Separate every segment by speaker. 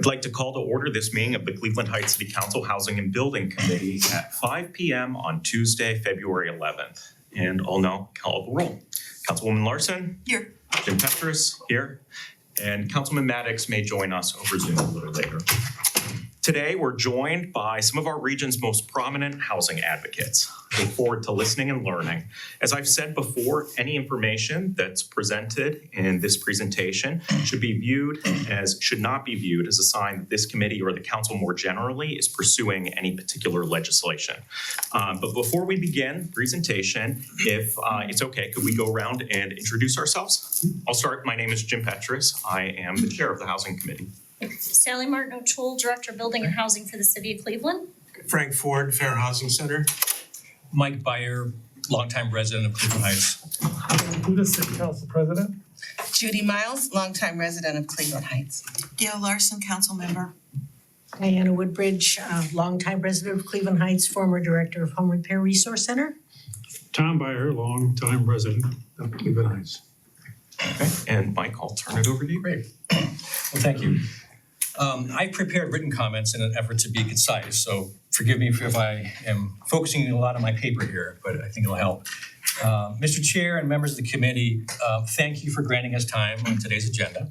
Speaker 1: I'd like to call to order this meeting of the Cleveland Heights City Council Housing and Building Committee at 5 p.m. on Tuesday, February 11th. And I'll now call the roll. Councilwoman Larson?
Speaker 2: Here.
Speaker 1: Jim Petrus? Here. And Councilman Maddox may join us over Zoom a little later. Today, we're joined by some of our region's most prominent housing advocates. I look forward to listening and learning. As I've said before, any information that's presented in this presentation should not be viewed as a sign that this committee or the council more generally is pursuing any particular legislation. But before we begin the presentation, if it's okay, could we go around and introduce ourselves? I'll start. My name is Jim Petrus. I am the chair of the Housing Committee.
Speaker 3: Sally Martin O'Toole, Director of Building and Housing for the City of Cleveland.
Speaker 4: Frank Ford, Fair Housing Center.
Speaker 5: Mike Byer, longtime resident of Cleveland Heights.
Speaker 6: Buda, City Council President.
Speaker 2: Judy Miles, longtime resident of Cleveland Heights. Gail Larson, council member.
Speaker 7: Diana Woodbridge, longtime resident of Cleveland Heights, former director of Home Repair Resource Center.
Speaker 6: Tom Byer, longtime resident of Cleveland Heights.
Speaker 1: Okay, and Mike, I'll turn it over to you.
Speaker 5: Great. Well, thank you. I prepared written comments in an effort to be concise, so forgive me if I am focusing a lot on my paper here, but I think it'll help. Mr. Chair and members of the committee, thank you for granting us time on today's agenda.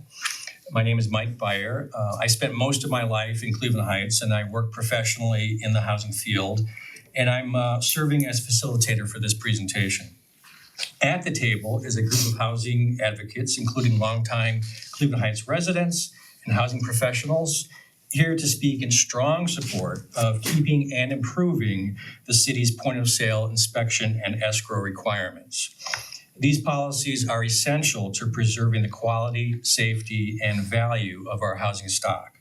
Speaker 5: My name is Mike Byer. I spent most of my life in Cleveland Heights, and I work professionally in the housing field, and I'm serving as facilitator for this presentation. At the table is a group of housing advocates, including longtime Cleveland Heights residents and housing professionals, here to speak in strong support of keeping and improving the city's point of sale inspection and escrow requirements. These policies are essential to preserving the quality, safety, and value of our housing stock.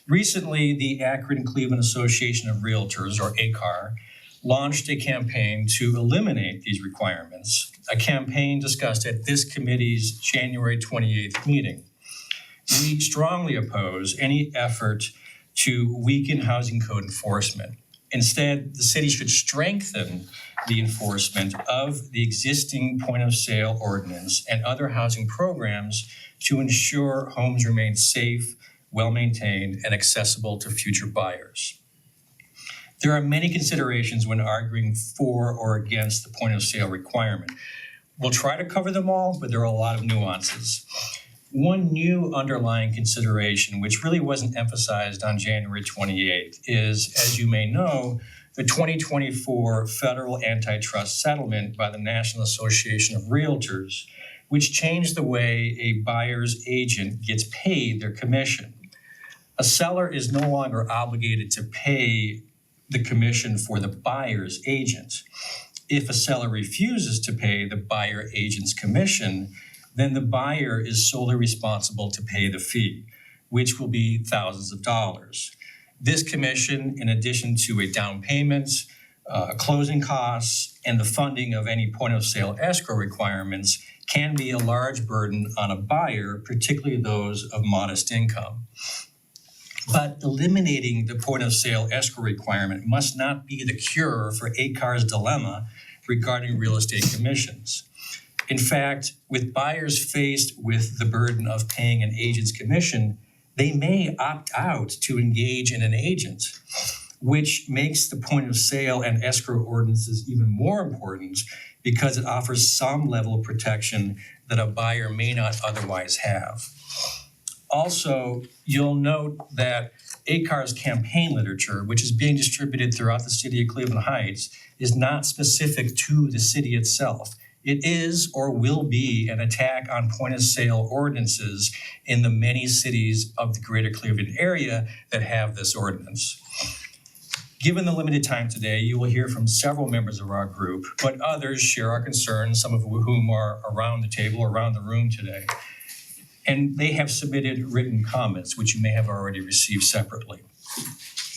Speaker 5: Recently, the Akron Cleveland Association of Realtors, or ACAR, launched a campaign to eliminate these requirements, a campaign discussed at this committee's January 28th meeting. We strongly oppose any effort to weaken housing code enforcement. Instead, the city should strengthen the enforcement of the existing point of sale ordinance and other housing programs to ensure homes remain safe, well-maintained, and accessible to future buyers. There are many considerations when arguing for or against the point of sale requirement. We'll try to cover them all, but there are a lot of nuances. One new underlying consideration, which really wasn't emphasized on January 28th, is, as you may know, the 2024 federal antitrust settlement by the National Association of Realtors, which changed the way a buyer's agent gets paid their commission. A seller is no longer obligated to pay the commission for the buyer's agent. If a seller refuses to pay the buyer agent's commission, then the buyer is solely responsible to pay the fee, which will be thousands of dollars. This commission, in addition to a down payment, closing costs, and the funding of any point of sale escrow requirements, can be a large burden on a buyer, particularly those of modest income. But eliminating the point of sale escrow requirement must not be the cure for ACAR's dilemma regarding real estate commissions. In fact, with buyers faced with the burden of paying an agent's commission, they may opt out to engage in an agent, which makes the point of sale and escrow ordinances even more important because it offers some level of protection that a buyer may not otherwise have. Also, you'll note that ACAR's campaign literature, which is being distributed throughout the city of Cleveland Heights, is not specific to the city itself. It is or will be an attack on point of sale ordinances in the many cities of the greater Cleveland area that have this ordinance. Given the limited time today, you will hear from several members of our group, but others share our concerns, some of whom are around the table, around the room today. And they have submitted written comments, which you may have already received separately.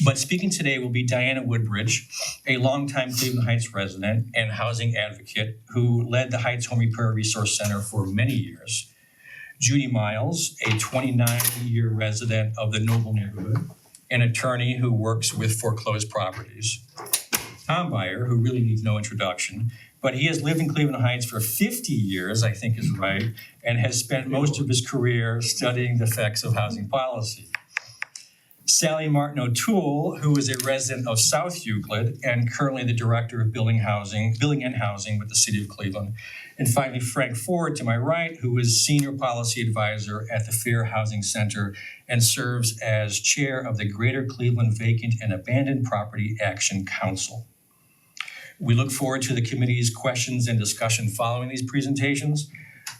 Speaker 5: But speaking today will be Diana Woodbridge, a longtime Cleveland Heights resident and housing advocate who led the Heights Home Repair Resource Center for many years. Judy Miles, a 29-year resident of the Noble neighborhood, an attorney who works with foreclosed properties. Tom Byer, who really needs no introduction, but he has lived in Cleveland Heights for 50 years, I think is right, and has spent most of his career studying the effects of housing policy. Sally Martin O'Toole, who is a resident of South Euclid and currently the Director of Building and Housing with the City of Cleveland. And finally, Frank Ford to my right, who is Senior Policy Advisor at the Fair Housing Center and serves as Chair of the Greater Cleveland Vacant and Abandoned Property Action Council. We look forward to the committee's questions and discussion following these presentations.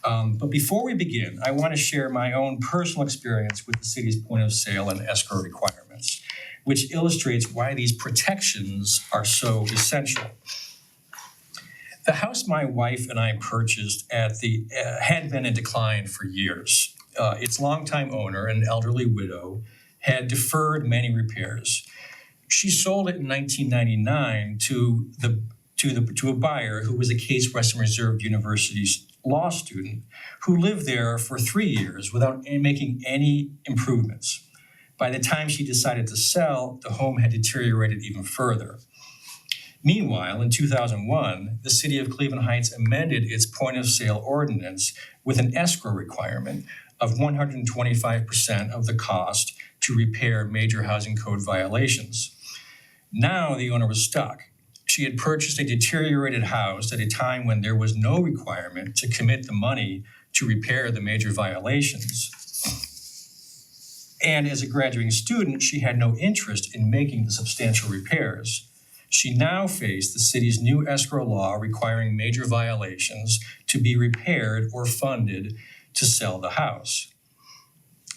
Speaker 5: But before we begin, I want to share my own personal experience with the city's point of sale and escrow requirements, which illustrates why these protections are so essential. The house my wife and I purchased had been in decline for years. Its longtime owner, an elderly widow, had deferred many repairs. She sold it in 1999 to a buyer who was a Case Western Reserve University's law student who lived there for 3 years without making any improvements. By the time she decided to sell, the home had deteriorated even further. Meanwhile, in 2001, the City of Cleveland Heights amended its point of sale ordinance with an escrow requirement of 125% of the cost to repair major housing code violations. Now the owner was stuck. She had purchased a deteriorated house at a time when there was no requirement to commit the money to repair the major violations. And as a graduating student, she had no interest in making the substantial repairs. She now faced the city's new escrow law requiring major violations to be repaired or funded to sell the house.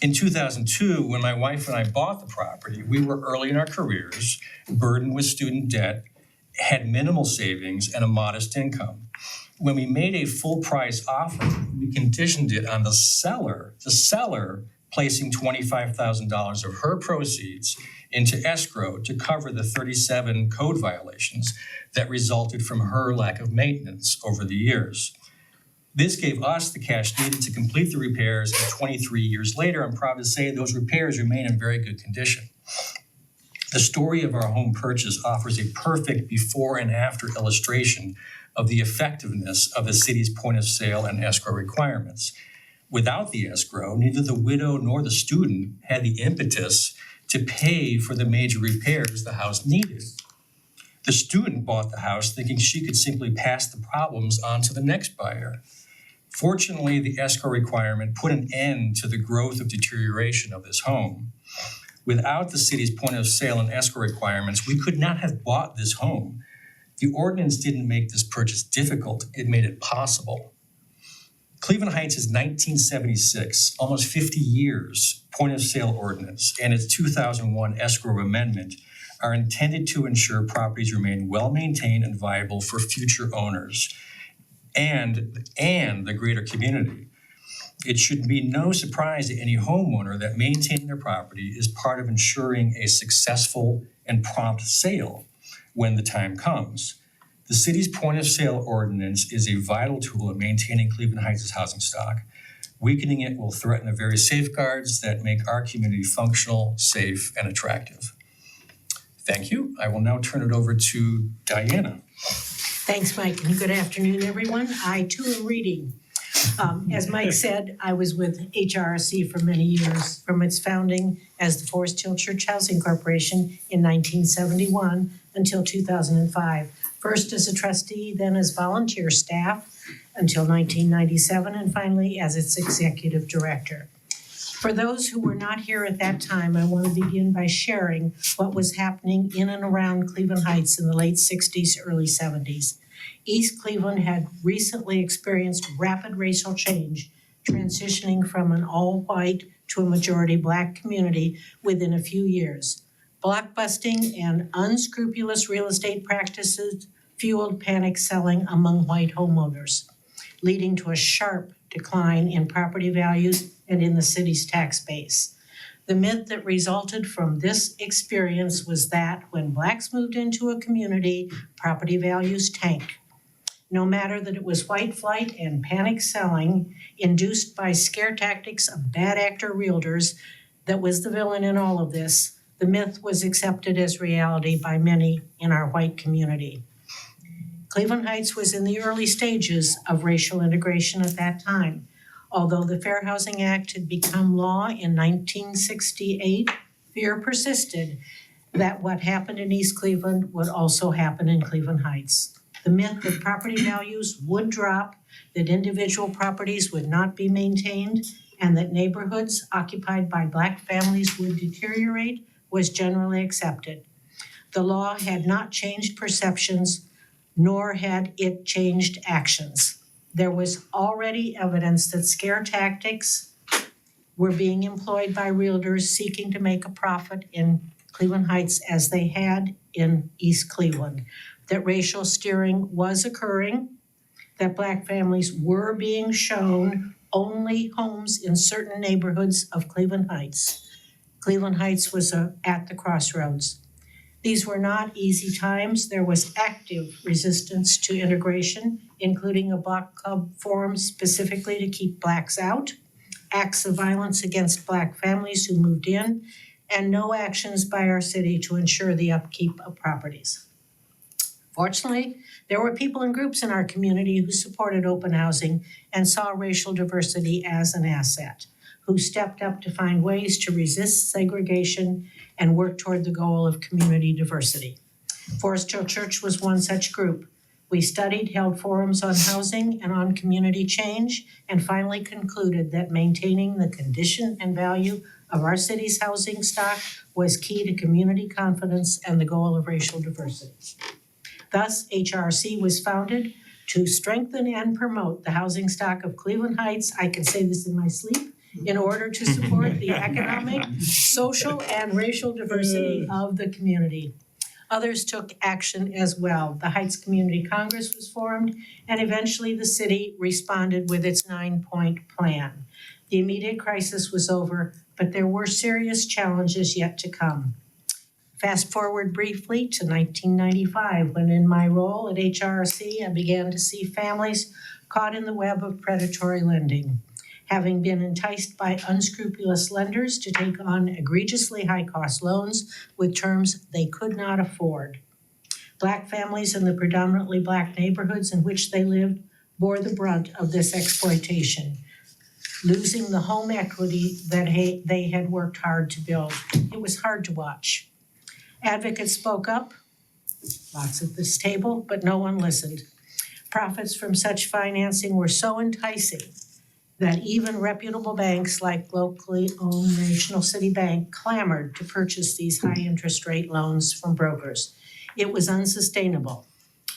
Speaker 5: In 2002, when my wife and I bought the property, we were early in our careers, burdened with student debt, had minimal savings and a modest income. When we made a full price offer, we conditioned it on the seller placing $25,000 of her proceeds into escrow to cover the 37 code violations that resulted from her lack of maintenance over the years. This gave us the cash needed to complete the repairs, and 23 years later, I'm proud to say those repairs remain in very good condition. The story of our home purchase offers a perfect before and after illustration of the effectiveness of the city's point of sale and escrow requirements. Without the escrow, neither the widow nor the student had the impetus to pay for the major repairs the house needed. The student bought the house thinking she could simply pass the problems on to the next buyer. Fortunately, the escrow requirement put an end to the growth of deterioration of this home. Without the city's point of sale and escrow requirements, we could not have bought this home. The ordinance didn't make this purchase difficult, it made it possible. Cleveland Heights' 1976, almost 50 years, point of sale ordinance and its 2001 escrow amendment are intended to ensure properties remain well maintained and viable for future owners and the greater community. It should be no surprise to any homeowner that maintaining their property is part of ensuring a successful and prompt sale when the time comes. The city's point of sale ordinance is a vital tool in maintaining Cleveland Heights' housing stock. Weakening it will threaten the very safeguards that make our community functional, safe, and attractive. Thank you. I will now turn it over to Diana.
Speaker 7: Thanks, Mike, and good afternoon, everyone. I too am reading. As Mike said, I was with HRC for many years, from its founding as the Forest Hill Church Housing Corporation in 1971 until 2005. First as a trustee, then as volunteer staff until 1997, and finally as its executive director. For those who were not here at that time, I want to begin by sharing what was happening in and around Cleveland Heights in the late 60s, early 70s. East Cleveland had recently experienced rapid racial change, transitioning from an all-white to a majority Black community within a few years. Blockbusting and unscrupulous real estate practices fueled panic selling among white homeowners, leading to a sharp decline in property values and in the city's tax base. The myth that resulted from this experience was that when Blacks moved into a community, property values tanked. No matter that it was white flight and panic selling induced by scare tactics of bad actor realtors that was the villain in all of this, the myth was accepted as reality by many in our white community. Cleveland Heights was in the early stages of racial integration at that time. Although the Fair Housing Act had become law in 1968 fear persisted that what happened in East Cleveland would also happen in Cleveland Heights. The myth that property values would drop, that individual properties would not be maintained, and that neighborhoods occupied by Black families would deteriorate was generally accepted. The law had not changed perceptions, nor had it changed actions. There was already evidence that scare tactics were being employed by realtors seeking to make a profit in Cleveland Heights as they had in East Cleveland, that racial steering was occurring, that Black families were being shown only homes in certain neighborhoods of Cleveland Heights. Cleveland Heights was at the crossroads. These were not easy times. There was active resistance to integration, including a Black Club formed specifically to keep Blacks out, acts of violence against Black families who moved in, and no actions by our city to ensure the upkeep of properties. Fortunately, there were people and groups in our community who supported open housing and saw racial diversity as an asset, who stepped up to find ways to resist segregation and work toward the goal of community diversity. Forest Hill Church was one such group. We studied, held forums on housing and on community change, and finally concluded that maintaining the condition and value of our city's housing stock was key to community confidence and the goal of racial diversity. Thus, HRC was founded to strengthen and promote the housing stock of Cleveland Heights. I can say this in my sleep, in order to support the economic, social, and racial diversity of the community. Others took action as well. The Heights Community Congress was formed, and eventually the city responded with its 9-point plan. The immediate crisis was over, but there were serious challenges yet to come. Fast forward briefly to 1995, when in my role at HRC, I began to see families caught in the web of predatory lending, having been enticed by unscrupulous lenders to take on egregiously high-cost loans with terms they could not afford. Black families in the predominantly Black neighborhoods in which they lived bore the brunt of this exploitation, losing the home equity that they had worked hard to build. It was hard to watch. Advocates spoke up, lots at this table, but no one listened. Profits from such financing were so enticing that even reputable banks like locally owned National City Bank clamored to purchase these high interest rate loans from brokers. It was unsustainable.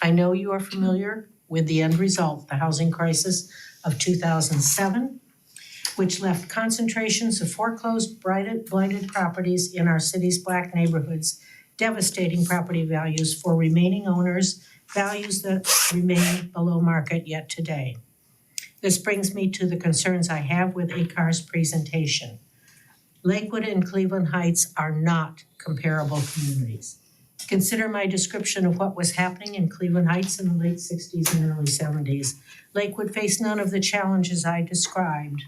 Speaker 7: I know you are familiar with the end result, the housing crisis of 2007, which left concentrations of foreclosed, blighted properties in our city's Black neighborhoods, devastating property values for remaining owners, values that remain below market yet today. This brings me to the concerns I have with ACAR's presentation. Lakewood and Cleveland Heights are not comparable communities. Consider my description of what was happening in Cleveland Heights in the late 60s and early 70s. Lakewood faced none of the challenges I described,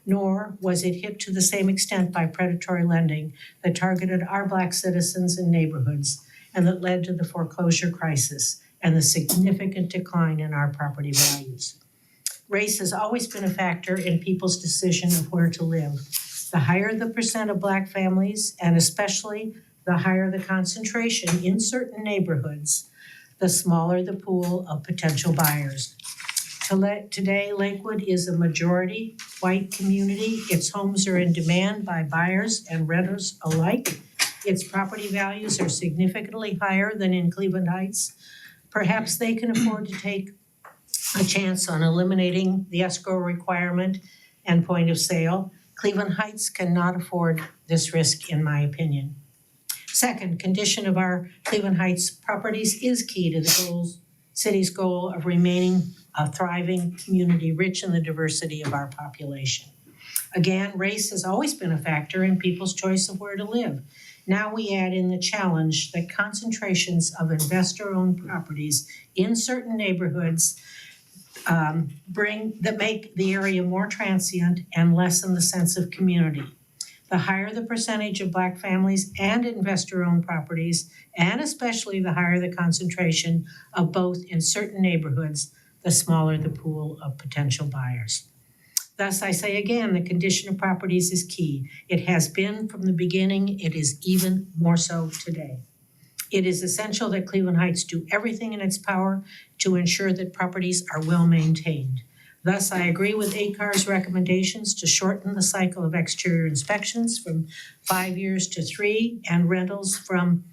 Speaker 7: nor was it hit to the same extent by predatory lending that targeted our Black citizens and neighborhoods and that led to the foreclosure crisis and the significant decline in our property values. Race has always been a factor in people's decision of where to live. The higher the percent of Black families, and especially the higher the concentration in certain neighborhoods, the smaller the pool of potential buyers. Today, Lakewood is a majority white community. Its homes are in demand by buyers and renters alike. Its property values are significantly higher than in Cleveland Heights. Perhaps they can afford to take a chance on eliminating the escrow requirement and point of sale. Cleveland Heights cannot afford this risk, in my opinion. Second, condition of our Cleveland Heights properties is key to the city's goal of remaining a thriving community rich in the diversity of our population. Again, race has always been a factor in people's choice of where to live. Now we add in the challenge that concentrations of investor-owned properties in certain neighborhoods make the area more transient and lessen the sense of community. The higher the percentage of Black families and investor-owned properties, and especially the higher the concentration of both in certain neighborhoods, the smaller the pool of potential buyers. Thus, I say again, the condition of properties is key. It has been from the beginning, it is even more so today. It is essential that Cleveland Heights do everything in its power to ensure that properties are well maintained. Thus, I agree with ACAR's recommendations to shorten the cycle of exterior inspections from 5 years to 3 and rentals from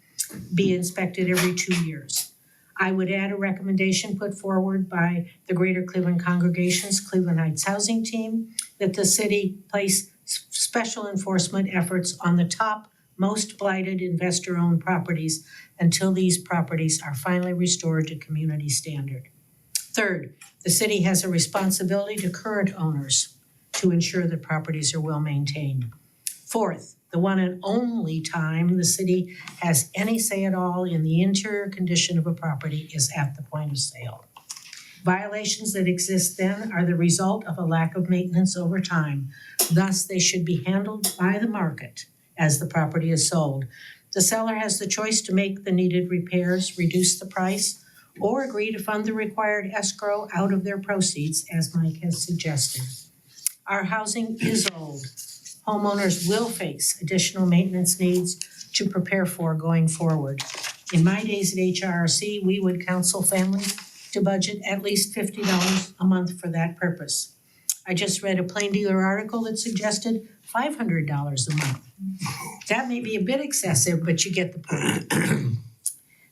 Speaker 7: be inspected every 2 years. I would add a recommendation put forward by the Greater Cleveland Congregation's Cleveland Heights Housing Team that the city place special enforcement efforts on the top most blighted investor-owned properties until these properties are finally restored to community standard. Third, the city has a responsibility to current owners to ensure that properties are well maintained. Fourth, the one and only time the city has any say at all in the interior condition of a property is at the point of sale. Violations that exist then are the result of a lack of maintenance over time. Thus, they should be handled by the market as the property is sold. The seller has the choice to make the needed repairs, reduce the price, or agree to fund the required escrow out of their proceeds, as Mike has suggested. Our housing is old. Homeowners will face additional maintenance needs to prepare for going forward. In my days at HRC, we would counsel families to budget at least $50 a month for that purpose. I just read a Plain Dealer article that suggested $500 a month. That may be a bit excessive, but you get the point.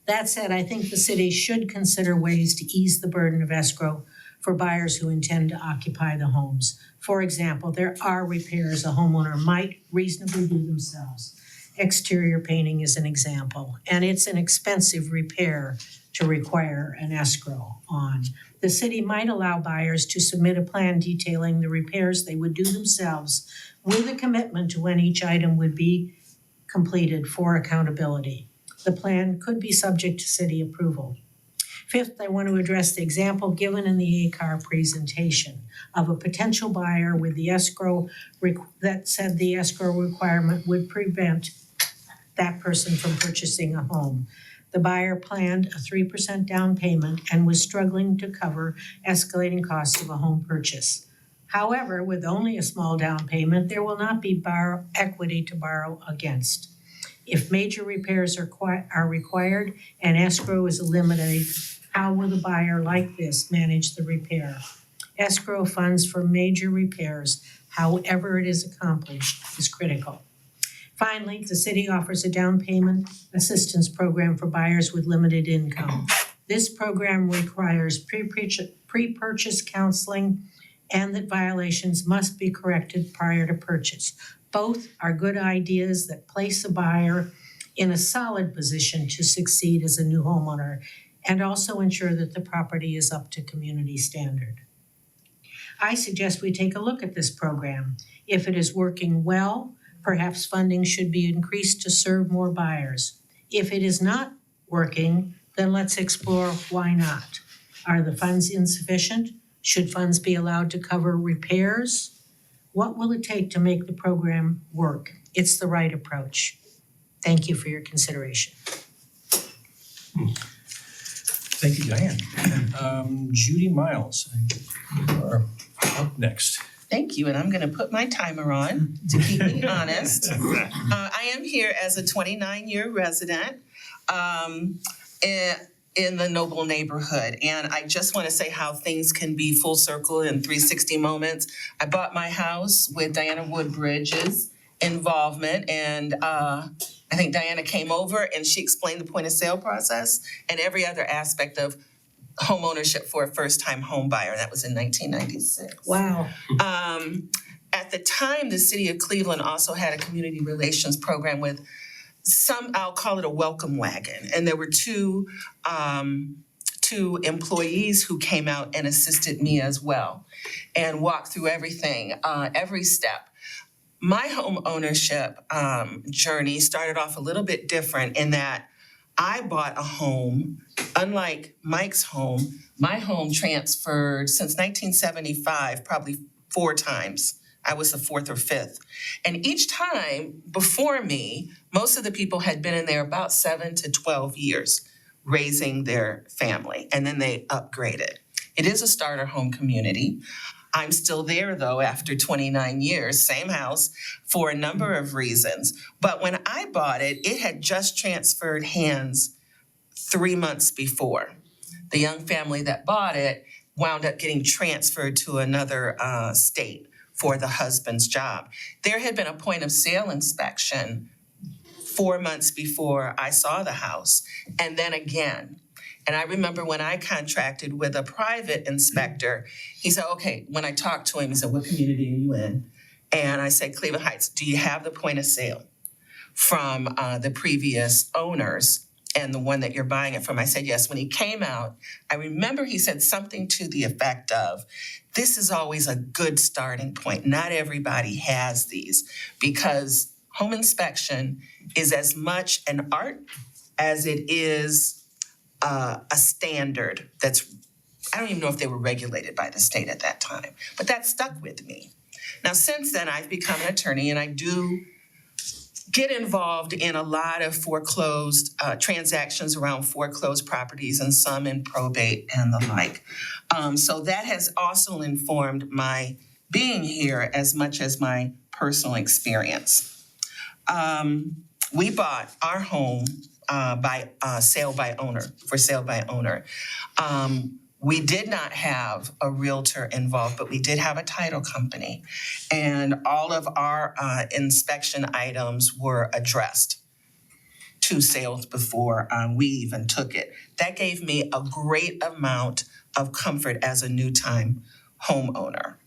Speaker 7: That said, I think the city should consider ways to ease the burden of escrow for buyers who intend to occupy the homes. For example, there are repairs a homeowner might reasonably do themselves. Exterior painting is an example, and it's an expensive repair to require an escrow on. The city might allow buyers to submit a plan detailing the repairs they would do themselves with a commitment to when each item would be completed for accountability. The plan could be subject to city approval. Fifth, I want to address the example given in the ACAR presentation of a potential buyer with the escrow that said the escrow requirement would prevent that person from purchasing a home. The buyer planned a 3% down payment and was struggling to cover escalating costs of a home purchase. However, with only a small down payment, there will not be equity to borrow against. If major repairs are required and escrow is eliminated, how will the buyer like this manage the repair? Escrow funds for major repairs, however it is accomplished, is critical. Finally, the city offers a down payment assistance program for buyers with limited income. This program requires pre-purchase counseling and that violations must be corrected prior to purchase. Both are good ideas that place a buyer in a solid position to succeed as a new homeowner and also ensure that the property is up to community standard. I suggest we take a look at this program. If it is working well, perhaps funding should be increased to serve more buyers. If it is not working, then let's explore why not. Are the funds insufficient? Should funds be allowed to cover repairs? What will it take to make the program work? It's the right approach. Thank you for your consideration.
Speaker 5: Thank you, Diane. Judy Miles, you are up next.
Speaker 2: Thank you, and I'm gonna put my timer on to keep me honest. I am here as a 29-year resident in the Noble neighborhood, and I just wanna say how things can be full circle in 360 moments. I bought my house with Diana Woodbridge's involvement, and I think Diana came over and she explained the point of sale process and every other aspect of home ownership for a first-time home buyer. That was in 1996.
Speaker 7: Wow.
Speaker 2: At the time, the city of Cleveland also had a community relations program with I'll call it a welcome wagon. And there were two employees who came out and assisted me as well and walked through everything, every step. My home ownership journey started off a little bit different in that I bought a home, unlike Mike's home. My home transferred since 1975, probably 4 times. I was the 4th or 5th. And each time before me, most of the people had been in there about 7 to 12 years raising their family, and then they upgraded. It is a starter home community. I'm still there though after 29 years, same house, for a number of reasons. But when I bought it, it had just transferred hands 3 months before. The young family that bought it wound up getting transferred to another state for the husband's job. There had been a point of sale inspection 4 months before I saw the house, and then again. And I remember when I contracted with a private inspector, he said, okay, when I talked to him, he said, what community are you in? And I said, Cleveland Heights. Do you have the point of sale from the previous owners and the one that you're buying it from? I said, yes. When he came out, I remember he said something to the effect of, this is always a good starting point. Not everybody has these, because home inspection is as much an art as it is a standard that's, I don't even know if they were regulated by the state at that time, but that stuck with me. Now, since then, I've become an attorney, and I do get involved in a lot of foreclosed transactions around foreclosed properties, and some in probate and the like. So that has also informed my being here as much as my personal experience. We bought our home by sale by owner, for sale by owner. We did not have a realtor involved, but we did have a title company. And all of our inspection items were addressed to sales before we even took it. That gave me a great amount of comfort as a new-time homeowner.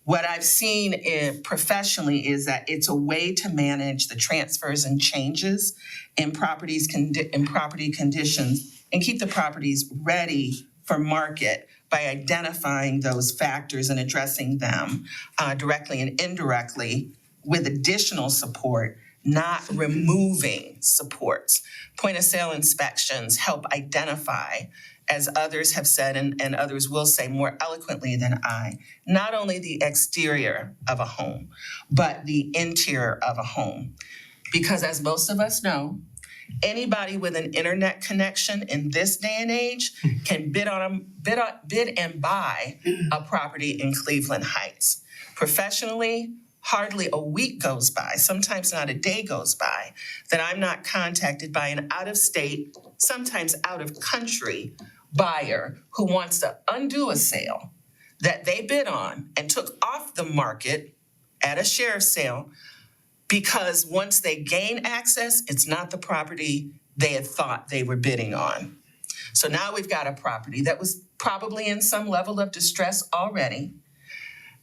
Speaker 2: What I've seen professionally is that it's a way to manage the transfers and changes in property conditions and keep the properties ready for market by identifying those factors and addressing them directly and indirectly with additional support, not removing supports. Point of sale inspections help identify, as others have said and others will say more eloquently than I, not only the exterior of a home, but the interior of a home. Because as most of us know, anybody with an internet connection in this day and age can bid and buy a property in Cleveland Heights. Professionally, hardly a week goes by, sometimes not a day goes by, that I'm not contacted by an out-of-state, sometimes out-of-country buyer who wants to undo a sale that they bid on and took off the market at a sheriff's sale, because once they gain access, it's not the property they had thought they were bidding on. So now we've got a property that was probably in some level of distress already,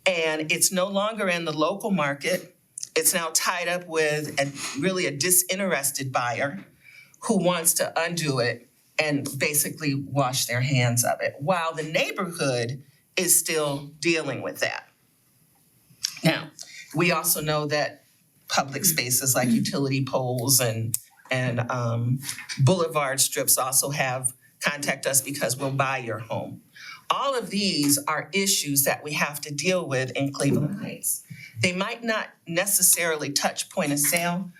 Speaker 2: and it's no longer in the local market. It's now tied up with a disinterested buyer who wants to undo it and basically wash their hands of it, while the neighborhood is still dealing with that. Now, we also know that public spaces like utility poles and boulevard strips also have contact us because we'll buy your home. All of these are issues that we have to deal with in Cleveland Heights. They might not necessarily touch point of sale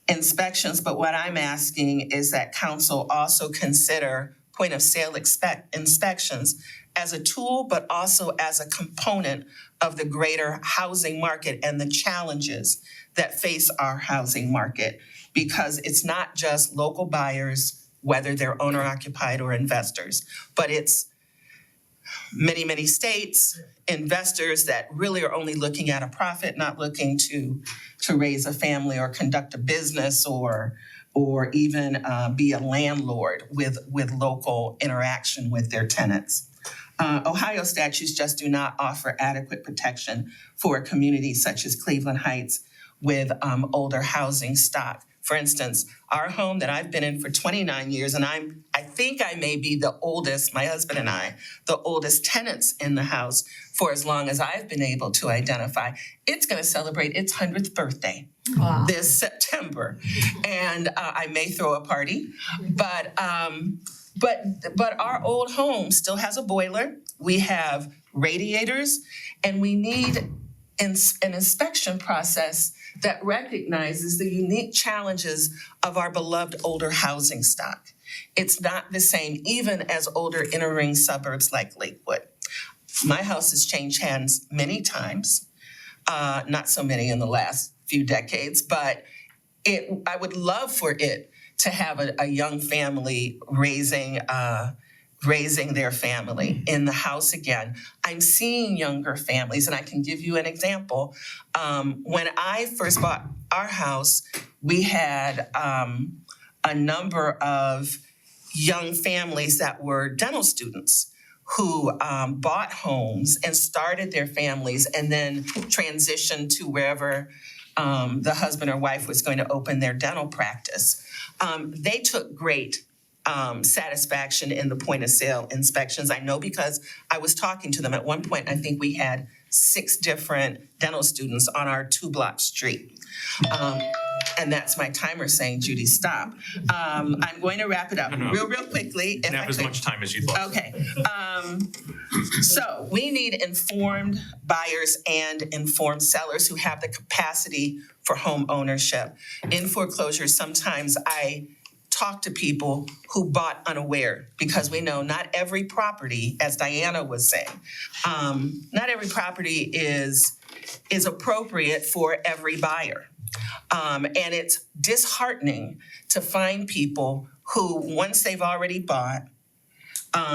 Speaker 2: inspections, but what I'm asking is that council also consider point of sale inspections as a tool, but also as a component of the greater housing market and the challenges that face our housing market, because it's not just local buyers, whether they're owner occupied or investors, but it's many, many states, investors that really are only looking at a profit, not looking to raise a family or conduct a business or even be a landlord with local interaction with their tenants. Ohio statutes just do not offer adequate protection for a community such as Cleveland Heights with older housing stock. For instance, our home that I've been in for 29 years, and I think I may be the oldest, my husband and I, the oldest tenants in the house for as long as I've been able to identify. It's going to celebrate its 100th birthday this September, and I may throw a party, but our old home still has a boiler. We have radiators, and we need an inspection process that recognizes the unique challenges of our beloved older housing stock. It's not the same even as older inner ring suburbs like Lakewood. My house has changed hands many times, not so many in the last few decades, but I would love for it to have a young family raising their family in the house again. I'm seeing younger families, and I can give you an example. When I first bought our house, we had a number of young families that were dental students who bought homes and started their families and then transitioned to wherever the husband or wife was going to open their dental practice. They took great satisfaction in the point of sale inspections. I know because I was talking to them. At one point, I think we had 6 different dental students on our 2-block street. And that's my timer saying, Judy, stop. I'm going to wrap it up
Speaker 1: No.
Speaker 2: real quickly.
Speaker 1: You can have as much time as you'd like.
Speaker 2: Okay. So we need informed buyers and informed sellers who have the capacity for home ownership. In foreclosure, sometimes I talk to people who bought unaware because we know not every property, as Diana was saying, not every property is appropriate for every buyer. And it's disheartening to find people who, once they've already bought,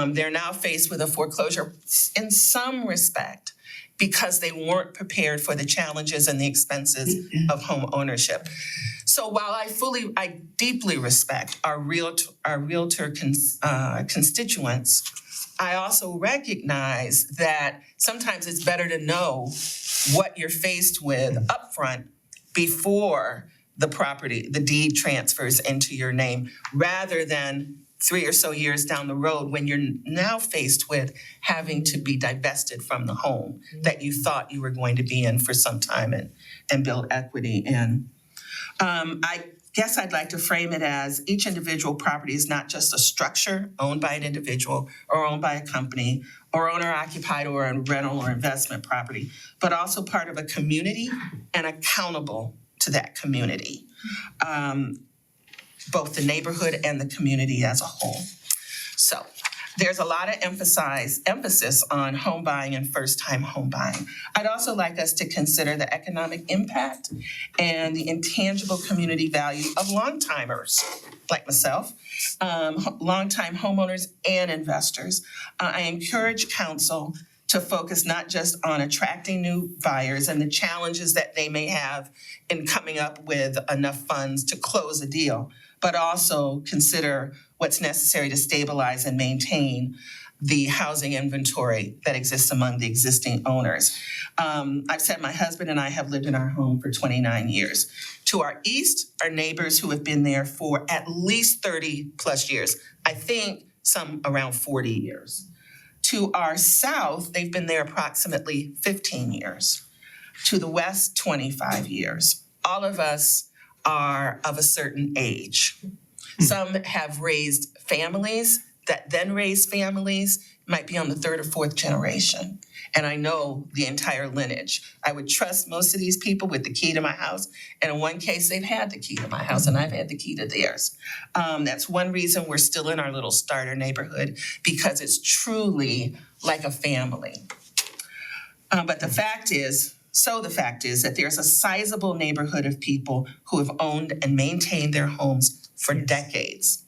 Speaker 2: they're now faced with a foreclosure in some respect because they weren't prepared for the challenges and the expenses of home ownership. So while I deeply respect our realtor constituents, I also recognize that sometimes it's better to know what you're faced with upfront before the deed transfers into your name, rather than 3 or so years down the road when you're now faced with having to be divested from the home that you thought you were going to be in for some time and build equity in. I guess I'd like to frame it as each individual property is not just a structure owned by an individual or owned by a company or owner-occupied or a rental or investment property, but also part of a community and accountable to that community, both the neighborhood and the community as a whole. So there's a lot of emphasis on home buying and first-time home buying. I'd also like us to consider the economic impact and the intangible community value of long-timers like myself, long-time homeowners and investors. I encourage council to focus not just on attracting new buyers and the challenges that they may have in coming up with enough funds to close a deal, but also consider what's necessary to stabilize and maintain the housing inventory that exists among the existing owners. I've said my husband and I have lived in our home for 29 years. To our east are neighbors who have been there for at least 30 plus years. I think some around 40 years. To our south, they've been there approximately 15 years. To the west, 25 years. All of us are of a certain age. Some have raised families that then raise families, might be on the 3rd or 4th generation. And I know the entire lineage. I would trust most of these people with the key to my house. And in one case, they've had the key to my house and I've had the key to theirs. That's one reason we're still in our little starter neighborhood, because it's truly like a family. But the fact is that there's a sizable neighborhood of people who have owned and maintained their homes for decades.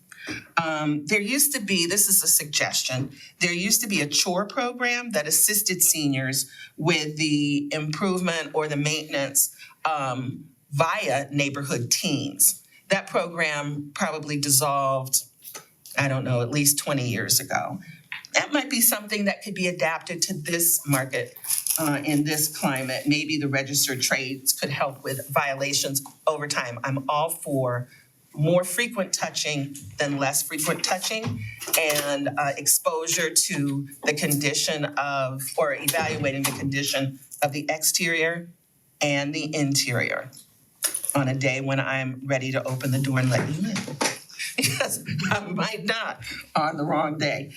Speaker 2: There used to be, this is a suggestion, there used to be a chore program that assisted seniors with the improvement or the maintenance via neighborhood teams. That program probably dissolved, I don't know, at least 20 years ago. That might be something that could be adapted to this market in this climate. Maybe the registered trades could help with violations over time. I'm all for more frequent touching than less frequent touching, and exposure to the condition of, or evaluating the condition of the exterior and the interior on a day when I'm ready to open the door and let you in. Because I might not on the wrong day.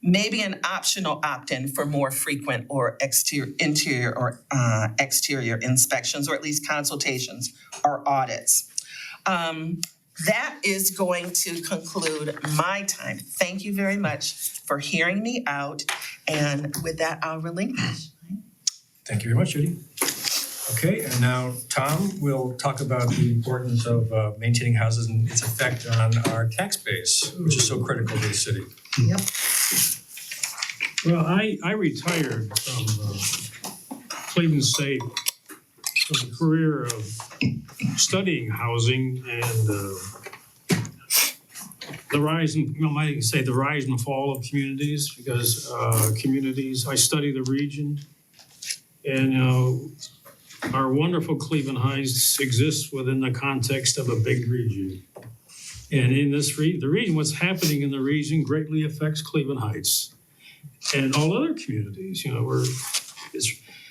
Speaker 2: Maybe an optional opt-in for more frequent or interior or exterior inspections, or at least consultations or audits. that is going to conclude my time. Thank you very much for hearing me out. And with that, I'll relinquish.
Speaker 5: Thank you very much, Judy. Okay, and now Tom will talk about the importance of maintaining houses and its effect on our tax base, which is so critical to the city.
Speaker 7: Yep.
Speaker 6: Well, I retired from Cleveland State from a career of studying housing and the rise and, you might even say the rise and fall of communities, because communities, I study the region. And, our wonderful Cleveland Heights exists within the context of a big region. And in this the region, what's happening in the region greatly affects Cleveland Heights and all other communities.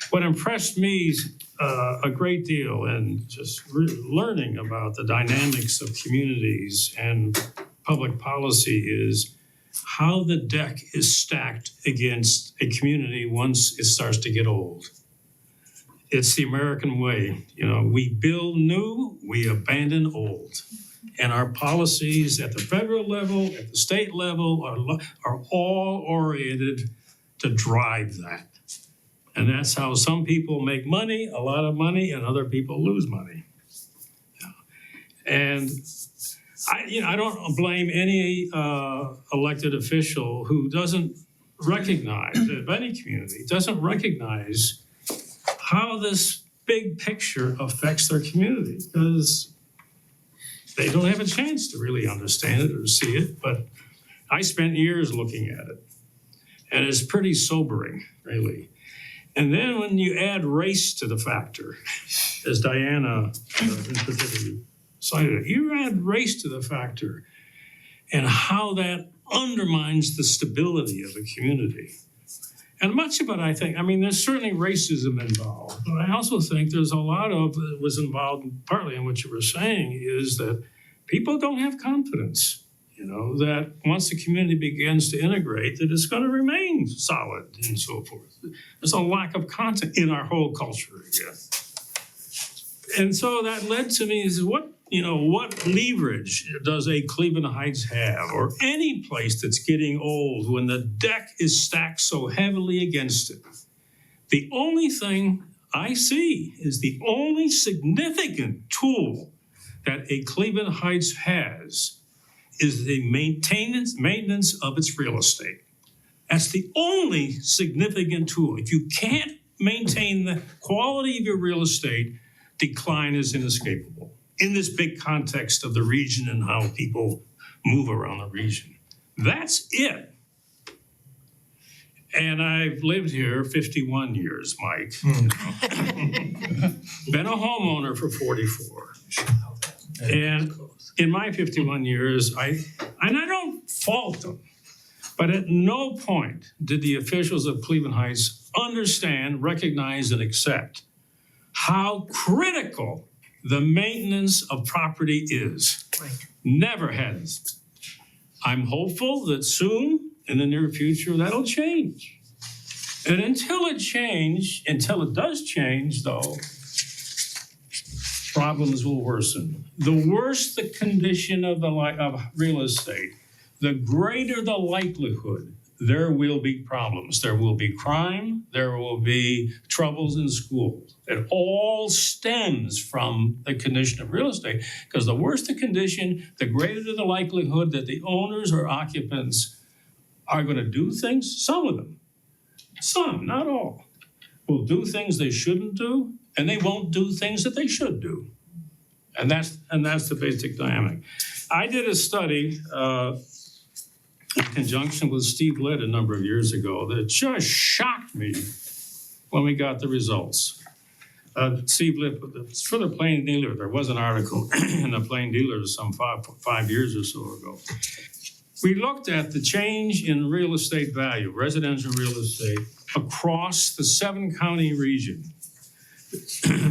Speaker 6: What impressed me a great deal, and just learning about the dynamics of communities and public policy, is how the deck is stacked against a community once it starts to get old. It's the American way. We build new, we abandon old. And our policies at the federal level, at the state level, are all oriented to drive that. And that's how some people make money, a lot of money, and other people lose money. And I don't blame any elected official who doesn't recognize, of any community, doesn't recognize how this big picture affects their community, because they don't have a chance to really understand it or see it. But I spent years looking at it, and it's pretty sobering, really. And then when you add race to the factor, as Diana in particular cited it, you add race to the factor and how that undermines the stability of a community. And much of it, I think, there's certainly racism involved, but I also think there's a lot of it was involved, partly in what you were saying, is that people don't have confidence, that once the community begins to integrate, that it's going to remain solid and so forth. There's a lack of confidence in our whole culture again. And so that led to me is what leverage does a Cleveland Heights have, or any place that's getting old, when the deck is stacked so heavily against it? The only thing I see is the only significant tool that a Cleveland Heights has is the maintenance of its real estate. That's the only significant tool. If you can't maintain the quality of your real estate, decline is inescapable in this big context of the region and how people move around the region. That's it. And I've lived here 51 years, Mike. Been a homeowner for 44. And in my 51 years, I don't fault them, but at no point did the officials of Cleveland Heights understand, recognize, and accept how critical the maintenance of property is.
Speaker 2: Right.
Speaker 6: Never has. I'm hopeful that soon, in the near future, that'll change. And until it does change, though, problems will worsen. The worse the condition of real estate, the greater the likelihood there will be problems. There will be crime. There will be troubles in schools. It all stems from the condition of real estate, because the worse the condition, the greater the likelihood that the owners or occupants are going to do things. Some of them, some, not all, will do things they shouldn't do, and they won't do things that they should do. And that's the basic dynamic. I did a study in conjunction with Steve Litt a number of years ago that just shocked me when we got the results. Steve Litt, for the Plain Dealer, there was an article in the Plain Dealer some five years or so ago. We looked at the change in real estate value, residential real estate, across the 7-county region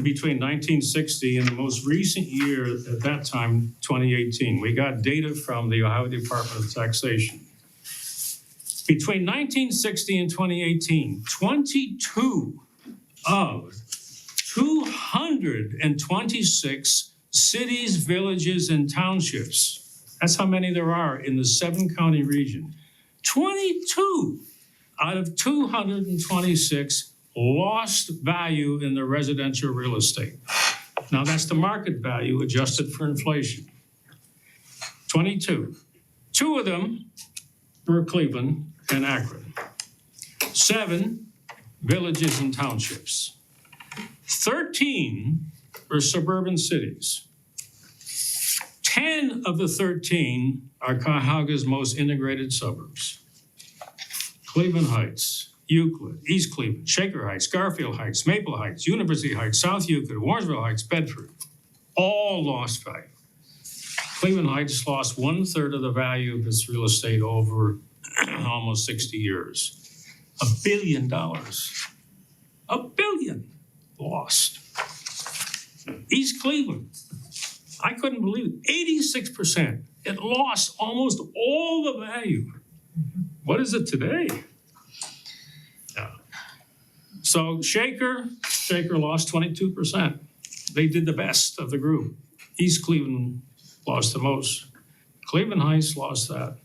Speaker 6: between 1960 and the most recent year at that time, 2018. We got data from the Ohio Department of Taxation. Between 1960 and 2018, 22 of 226 cities, villages, and townships. That's how many there are in the 7-county region. 22 out of 226 lost value in the residential real estate. Now, that's the market value adjusted for inflation. 22. 2 of them were Cleveland and Akron. 7 villages and townships. 13 were suburban cities. 10 of the 13 are Cuyahoga's most integrated suburbs. Cleveland Heights, Euclid, East Cleveland, Shaker Heights, Garfield Heights, Maple Heights, University Heights, South Euclid, Warrensville Heights, Bedford, all lost value. Cleveland Heights lost 1/3 of the value of its real estate over almost 60 years. $1 billion. $1 billion lost. East Cleveland, I couldn't believe it, 86%. It lost almost all the value. What is it today? Yeah. So Shaker lost 22%. They did the best of the group. East Cleveland lost the most. Cleveland Heights lost that.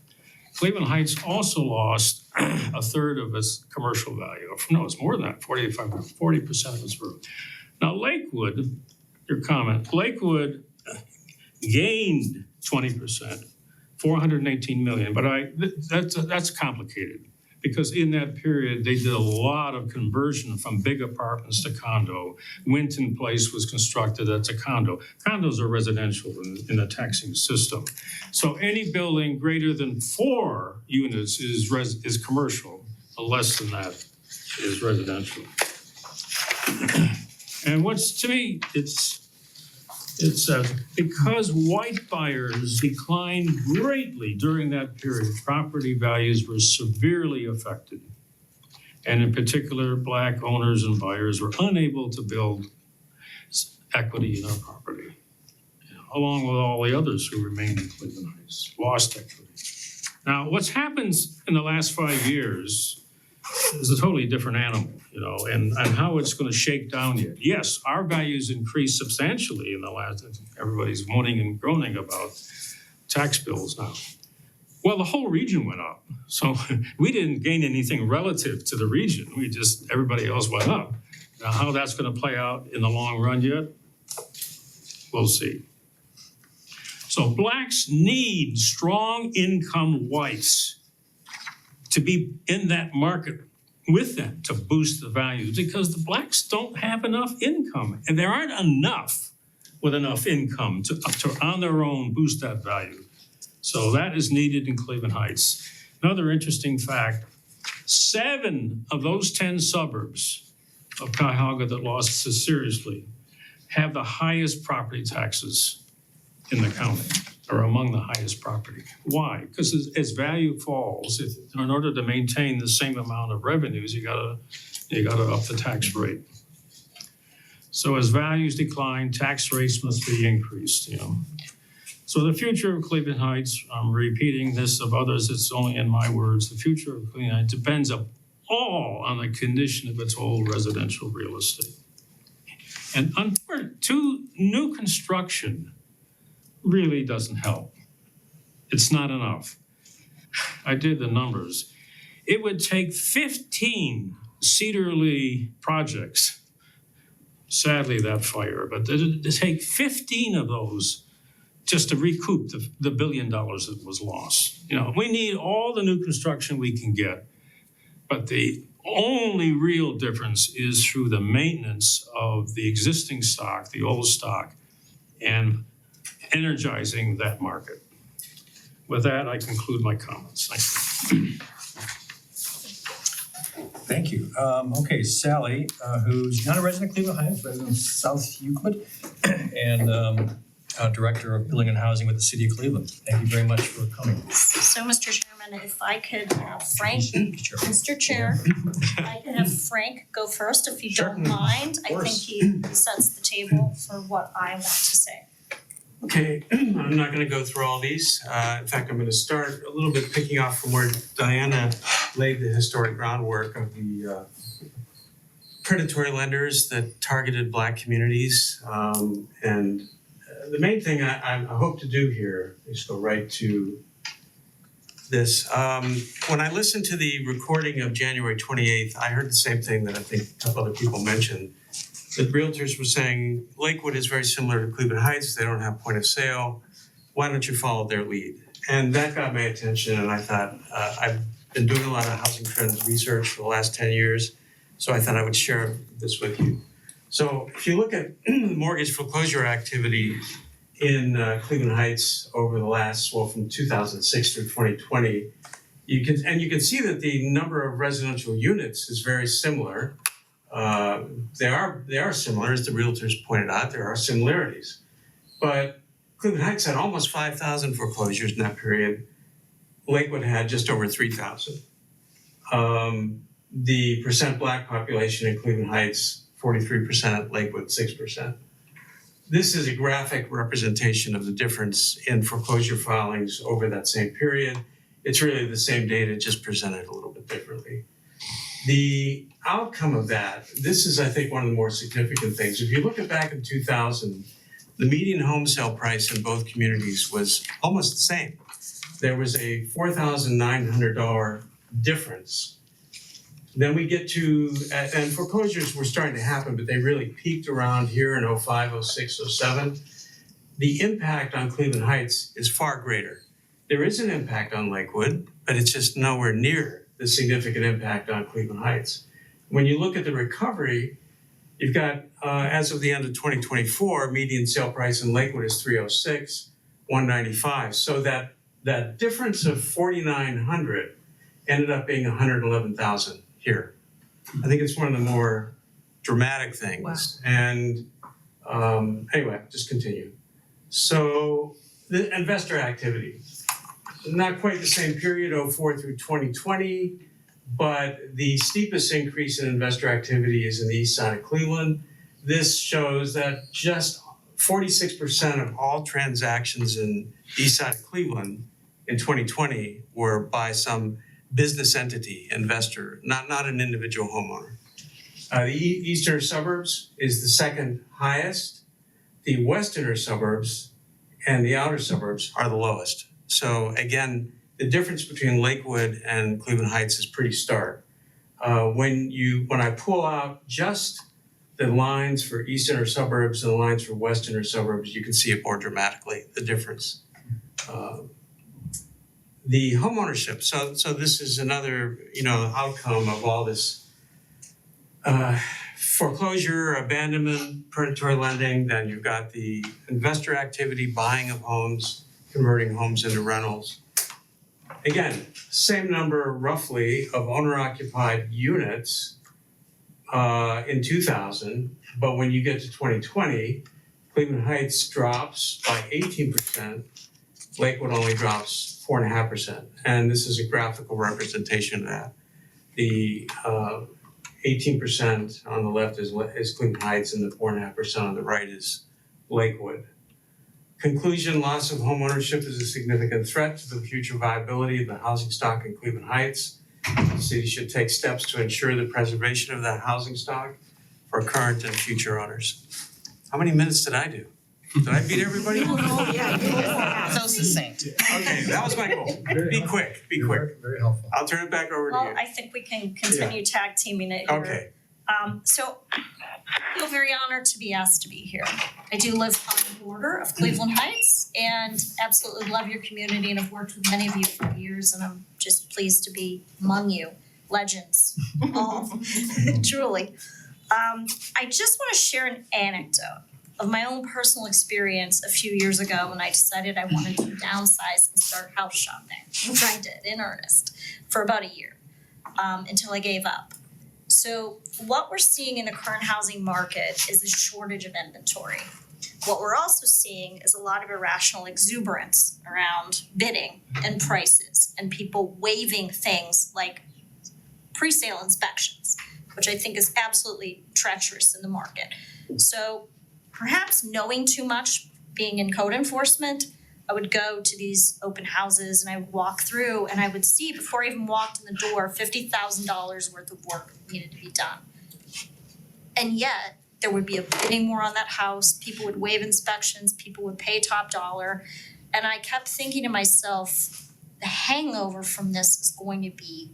Speaker 6: Cleveland Heights also lost 1/3 of its commercial value. No, it's more than that, 40% of its value. Now Lakewood, your comment, Lakewood gained 20%, 418 million, but that's complicated because in that period, they did a lot of conversion from big apartments to condo. Winton Place was constructed as a condo. Condos are residential in the taxing system. So any building greater than 4 units is commercial, less than that is residential. And to me, it's because white buyers declined greatly during that period, property values were severely affected. And in particular, Black owners and buyers were unable to build equity in our property, along with all the others who remained in Cleveland Heights, lost equity. Now, what's happened in the last 5 years is a totally different animal, and how it's going to shake down yet. Yes, our values increased substantially in the last, everybody's moaning and groaning about tax bills now. Well, the whole region went up. So we didn't gain anything relative to the region. Everybody else went up. Now, how that's going to play out in the long run yet, we'll see. So Blacks need strong income whites to be in that market with them to boost the values because the Blacks don't have enough income and there aren't enough with enough income to on their own boost that value. So that is needed in Cleveland Heights. Another interesting fact, 7 of those 10 suburbs of Cuyahoga that lost so seriously have the highest property taxes in the county, or among the highest property. Why? Because as value falls, in order to maintain the same amount of revenues, you gotta up the tax rate. So as values decline, tax rates must be increased, So the future of Cleveland Heights, I'm repeating this of others, it's only in my words, the future of Cleveland Heights depends all on the condition of its old residential real estate. And new construction really doesn't help. It's not enough. I did the numbers. It would take 15 Cedar Lee projects, sadly that fire, but to take 15 of those just to recoup the $1 billion that was lost. We need all the new construction we can get, but the only real difference is through the maintenance of the existing stock, the old stock, and energizing that market. With that, I conclude my comments. Thank you.
Speaker 5: Thank you. Okay, Sally, who's not a resident of Cleveland Heights, resident of South Euclid, and Director of Building and Housing with the City of Cleveland. Thank you very much for coming.
Speaker 3: So, Mr. Chairman, if I could have Frank,
Speaker 5: Sure.
Speaker 3: Mr. Chair, if I could have Frank go first, if you don't mind. I think he sets the table for what I want to say.
Speaker 4: Okay, I'm not going to go through all these. In fact, I'm going to start a little bit picking off from where Diana laid the historic groundwork of the predatory lenders that targeted Black communities and the main thing I hope to do here is go right to this. When I listened to the recording of January 28th, I heard the same thing that I think a couple other people mentioned. The realtors were saying Lakewood is very similar to Cleveland Heights. They don't have point of sale. Why don't you follow their lead? And that got my attention, and I thought, I've been doing a lot of housing trends research for the last 10 years, so I thought I would share this with you. So if you look at mortgage foreclosure activity in Cleveland Heights over the last, well, from 2006 through 2020, you can see that the number of residential units is very similar. They are similar, as the realtors pointed out. There are similarities, but Cleveland Heights had almost 5,000 foreclosures in that period. Lakewood had just over 3,000. The percent Black population in Cleveland Heights, 43%, Lakewood 6%. This is a graphic representation of the difference in foreclosure filings over that same period. It's really the same data, just presented a little bit differently. The outcome of that, this is, I think, one of the more significant things. If you look at back in 2000, the median home sale price in both communities was almost the same. There was a $4,900 difference. Then we get to, and foreclosures were starting to happen, but they really peaked around here in 05, 06, 07. The impact on Cleveland Heights is far greater. There is an impact on Lakewood, but it's just nowhere near the significant impact on Cleveland Heights. When you look at the recovery, you've got, as of the end of 2024, median sale price in Lakewood is 306, 195. So that difference of 4,900 ended up being 111,000 here. I think it's one of the more dramatic things.
Speaker 7: Wow.
Speaker 4: And anyway, just continue. So the investor activity, not quite the same period, 04 through 2020, but the steepest increase in investor activity is in the east side of Cleveland. This shows that just 46% of all transactions in east side of Cleveland in 2020 were by some business entity, investor, not an individual homeowner. The eastern suburbs is the second highest. The western suburbs and the outer suburbs are the lowest. So again, the difference between Lakewood and Cleveland Heights is pretty stark. When I pull out just the lines for eastern suburbs and the lines for western suburbs, you can see it more dramatically, the difference. The homeownership, so this is another, outcome of all this foreclosure, abandonment, predatory lending. Then you've got the investor activity, buying of homes, converting homes into rentals. Again, same number roughly of owner-occupied units in 2000, but when you get to 2020, Cleveland Heights drops by 18%, Lakewood only drops 4.5%. And this is a graphical representation of that. The 18% on the left is Cleveland Heights, and the 4.5% on the right is Lakewood. Conclusion, loss of homeownership is a significant threat to the future viability of the housing stock in Cleveland Heights. The city should take steps to ensure the preservation of that housing stock for current and future owners. How many minutes did I do? Did I beat everybody?
Speaker 2: So succinct.
Speaker 4: Okay, that was my goal. Be quick.
Speaker 5: Very helpful.
Speaker 4: I'll turn it back over to
Speaker 3: Well,
Speaker 4: you.
Speaker 3: I think we can continue tag teaming it here.
Speaker 4: Okay.
Speaker 3: So I feel very honored to be asked to be here. I do live on the border of Cleveland Heights and absolutely love your community and have worked with many of you for years, and I'm just pleased to be among you, legends, all, truly. I just want to share an anecdote of my own personal experience a few years ago when I decided I wanted to downsize and start house shopping, which I did in earnest for about a year, until I gave up. So what we're seeing in the current housing market is a shortage of inventory. What we're also seeing is a lot of irrational exuberance around bidding and prices and people waiving things like pre-sale inspections, which I think is absolutely treacherous in the market. So perhaps knowing too much, being in code enforcement, I would go to these open houses and I would walk through and I would see before I even walked in the door, $50,000 worth of work needed to be done. And yet, there would be a bidding war on that house, people would waive inspections, people would pay top dollar. And I kept thinking to myself, the hangover from this is going to be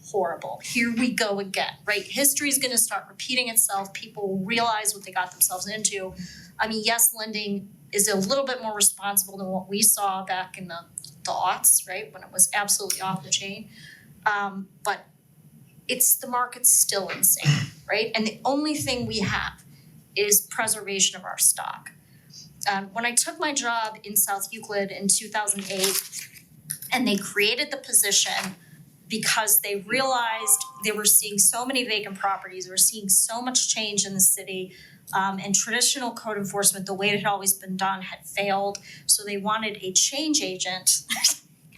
Speaker 3: horrible. Here we go again, right? History is going to start repeating itself. People will realize what they got themselves into. I mean, yes, lending is a little bit more responsible than what we saw back in the aughts, right? When it was absolutely off the chain. But the market's still insane, right? And the only thing we have is preservation of our stock. When I took my job in South Euclid in 2008, and they created the position because they realized they were seeing so many vacant properties, they were seeing so much change in the city, and traditional code enforcement, the way it had always been done, had failed. So they wanted a change agent,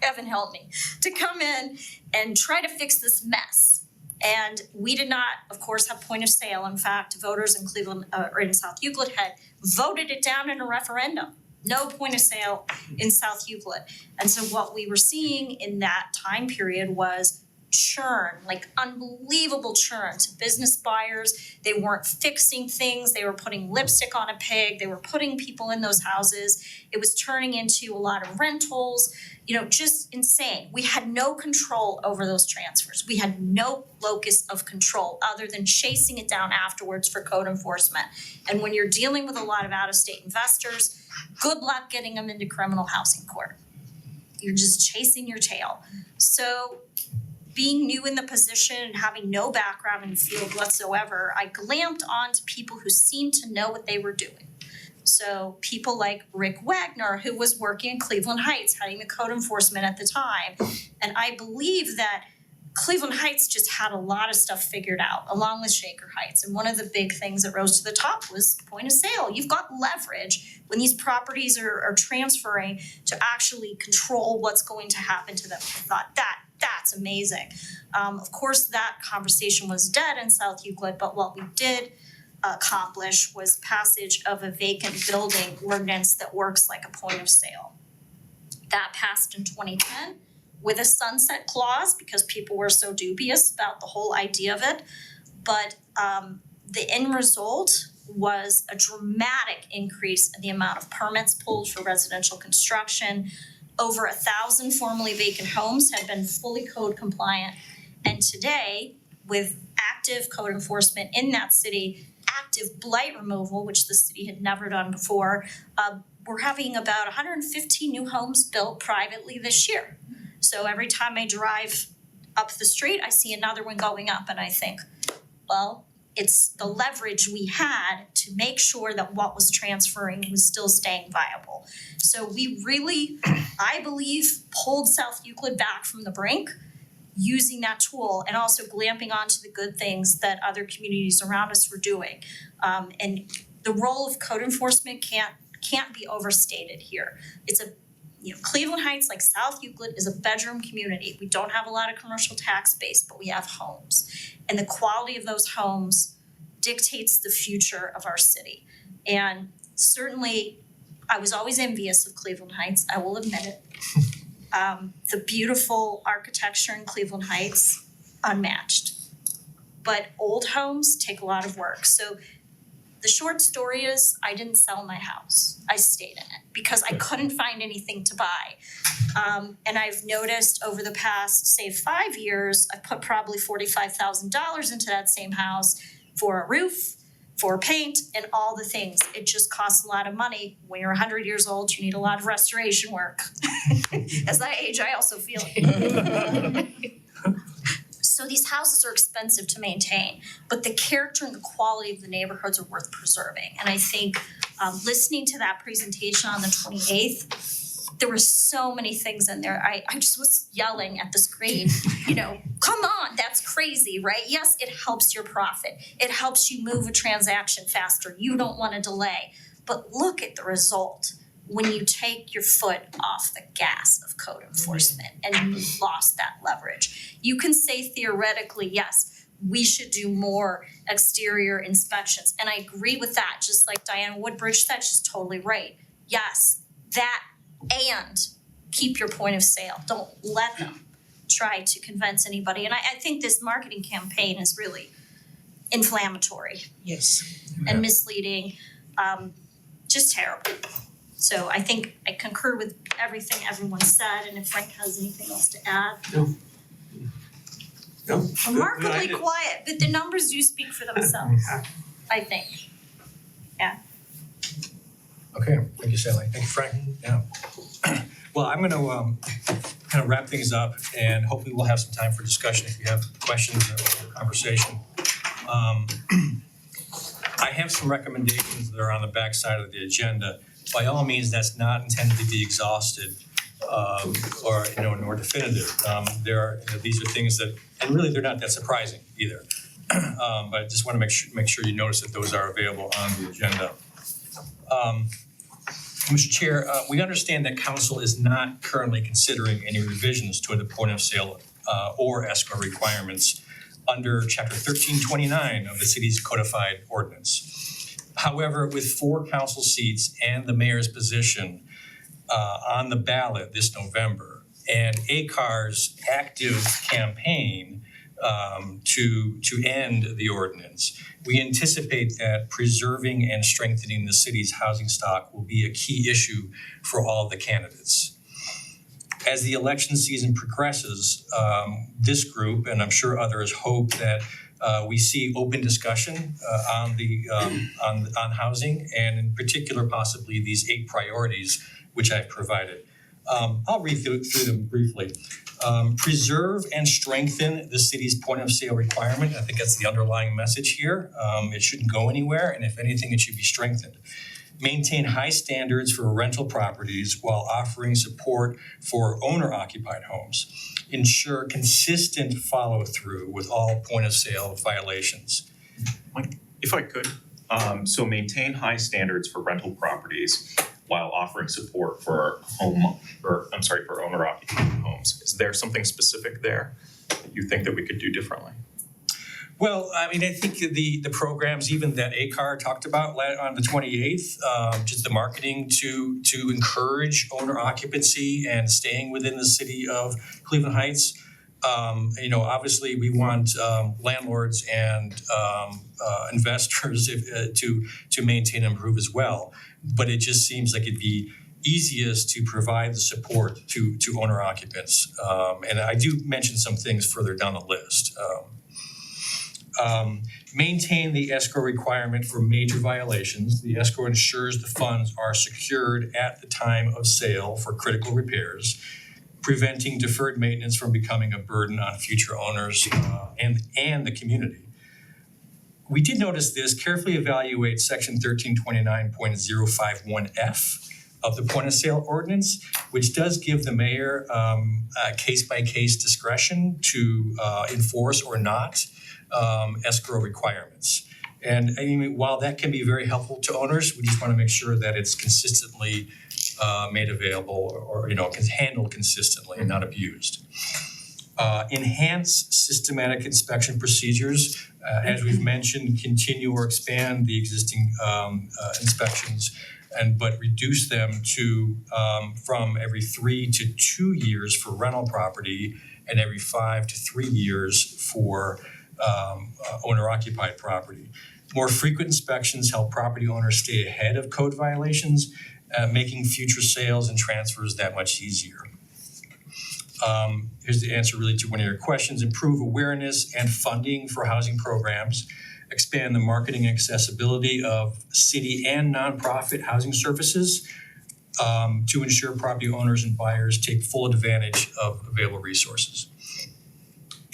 Speaker 3: heaven help me, to come in and try to fix this mess. And we did not, of course, have point of sale. In fact, voters in Cleveland, or in South Euclid had voted it down in a referendum. No point of sale in South Euclid. And so what we were seeing in that time period was churn, like unbelievable churn to business buyers. They weren't fixing things. They were putting lipstick on a pig. They were putting people in those houses. It was turning into a lot of rentals, just insane. We had no control over those transfers. We had no locus of control other than chasing it down afterwards for code enforcement. And when you're dealing with a lot of out-of-state investors, good luck getting them into criminal housing court. You're just chasing your tail. So being new in the position and having no background in the field whatsoever, I glamped onto people who seemed to know what they were doing. So people like Rick Wagner, who was working in Cleveland Heights, heading the code enforcement at the time. And I believe that Cleveland Heights just had a lot of stuff figured out, along with Shaker Heights. And one of the big things that rose to the top was point of sale. You've got leverage when these properties are transferring to actually control what's going to happen to them. I thought that's amazing. Of course, that conversation was dead in South Euclid, but what we did accomplish was passage of a vacant building ordinance that works like a point of sale. That passed in 2010 with a sunset clause because people were so dubious about the whole idea of it. But the end result was a dramatic increase in the amount of permits pulled for residential construction. Over 1,000 formerly vacant homes had been fully code compliant. And today, with active code enforcement in that city, active blight removal, which the city had never done before, we're having about 115 new homes built privately this year. So every time I drive up the street, I see another one going up, and I think, well, it's the leverage we had to make sure that what was transferring was still staying viable. So we really, I believe, pulled South Euclid back from the brink using that tool and also glamping onto the good things that other communities around us were doing. And the role of code enforcement can't be overstated here. It's Cleveland Heights, like South Euclid, is a bedroom community. We don't have a lot of commercial tax base, but we have homes. And the quality of those homes dictates the future of our city. And certainly, I was always envious of Cleveland Heights, I will admit it. The beautiful architecture in Cleveland Heights, unmatched. But old homes take a lot of work. So the short story is I didn't sell my house. I stayed in it because I couldn't find anything to buy. And I've noticed over the past, say, 5 years, I've put probably $45,000 into that same house for a roof, for paint, and all the things. It just costs a lot of money. When you're 100 years old, you need a lot of restoration work. As I age, I also feel it. So these houses are expensive to maintain, but the character and the quality of the neighborhoods are worth preserving. And I think listening to that presentation on the 28th, there were so many things in there. I just was yelling at the screen, come on, that's crazy, right? Yes, it helps your profit. It helps you move a transaction faster. You don't want to delay. But look at the result when you take your foot off the gas of code enforcement and you've lost that leverage. You can say theoretically, yes, we should do more exterior inspections. And I agree with that, just like Diana Woodbridge said, she's totally right. Yes, that and keep your point of sale. Don't let them try to convince anybody. And I think this marketing campaign is really inflammatory
Speaker 7: Yes.
Speaker 3: and misleading, just terrible. So I think I concur with everything everyone said, and if Frank has anything else to add.
Speaker 4: No,
Speaker 3: Remarkably quiet, but the numbers do speak for themselves, I think.
Speaker 5: Okay, thank you, Sally. Thank you, Frank. Yeah. Well, I'm gonna kind of wrap things up, and hopefully we'll have some time for discussion if you have questions or conversation. I have some recommendations that are on the back side of the agenda. By all means, that's not intended to be exhausted or nor definitive. These are things that, and really they're not that surprising either. But I just want to make sure you notice that those are available on the agenda. Mr. Chair, we understand that council is not currently considering any revisions to the point of sale or escrow requirements under Chapter 1329 of the city's codified ordinance. However, with 4 council seats and the mayor's position on the ballot this November, and ACAR's active campaign to end the ordinance, we anticipate that preserving and strengthening the city's housing stock will be a key issue for all of the candidates. As the election season progresses, this group, and I'm sure others, hope that we see open discussion on housing, and in particular possibly these 8 priorities which I've provided. I'll read through them briefly. Preserve and strengthen the city's point of sale requirement. I think that's the underlying message here. It shouldn't go anywhere, and if anything, it should be strengthened. Maintain high standards for rental properties while offering support for owner-occupied homes. Ensure consistent follow-through with all point of sale violations.
Speaker 1: Mike, if I could, so maintain high standards for rental properties while offering support for for owner-occupied homes. Is there something specific there that you think that we could do differently?
Speaker 5: Well, I mean, I think the programs even that ACAR talked about on the 28th, just the marketing to encourage owner occupancy and staying within the city of Cleveland Heights. Obviously we want landlords and investors to maintain and improve as well. But it just seems like it'd be easiest to provide the support to owner occupants. And I do mention some things further down the list. Maintain the escrow requirement for major violations. The escrow ensures the funds are secured at the time of sale for critical repairs, preventing deferred maintenance from becoming a burden on future owners and the community. We did notice this. Carefully evaluate section 1329.051F of the point of sale ordinance, which does give the mayor case-by-case discretion to enforce or not escrow requirements. And I mean, while that can be very helpful to owners, we just want to make sure that it's consistently made available or handled consistently and not abused. Enhance systematic inspection procedures. As we've mentioned, continue or expand the existing inspections, but reduce them to from every 3 to 2 years for rental property and every 5 to 3 years for owner-occupied property. More frequent inspections help property owners stay ahead of code violations, making future sales and transfers that much easier. Here's the answer really to one of your questions. Improve awareness and funding for housing programs. Expand the marketing accessibility of city and nonprofit housing services to ensure property owners and buyers take full advantage of available resources.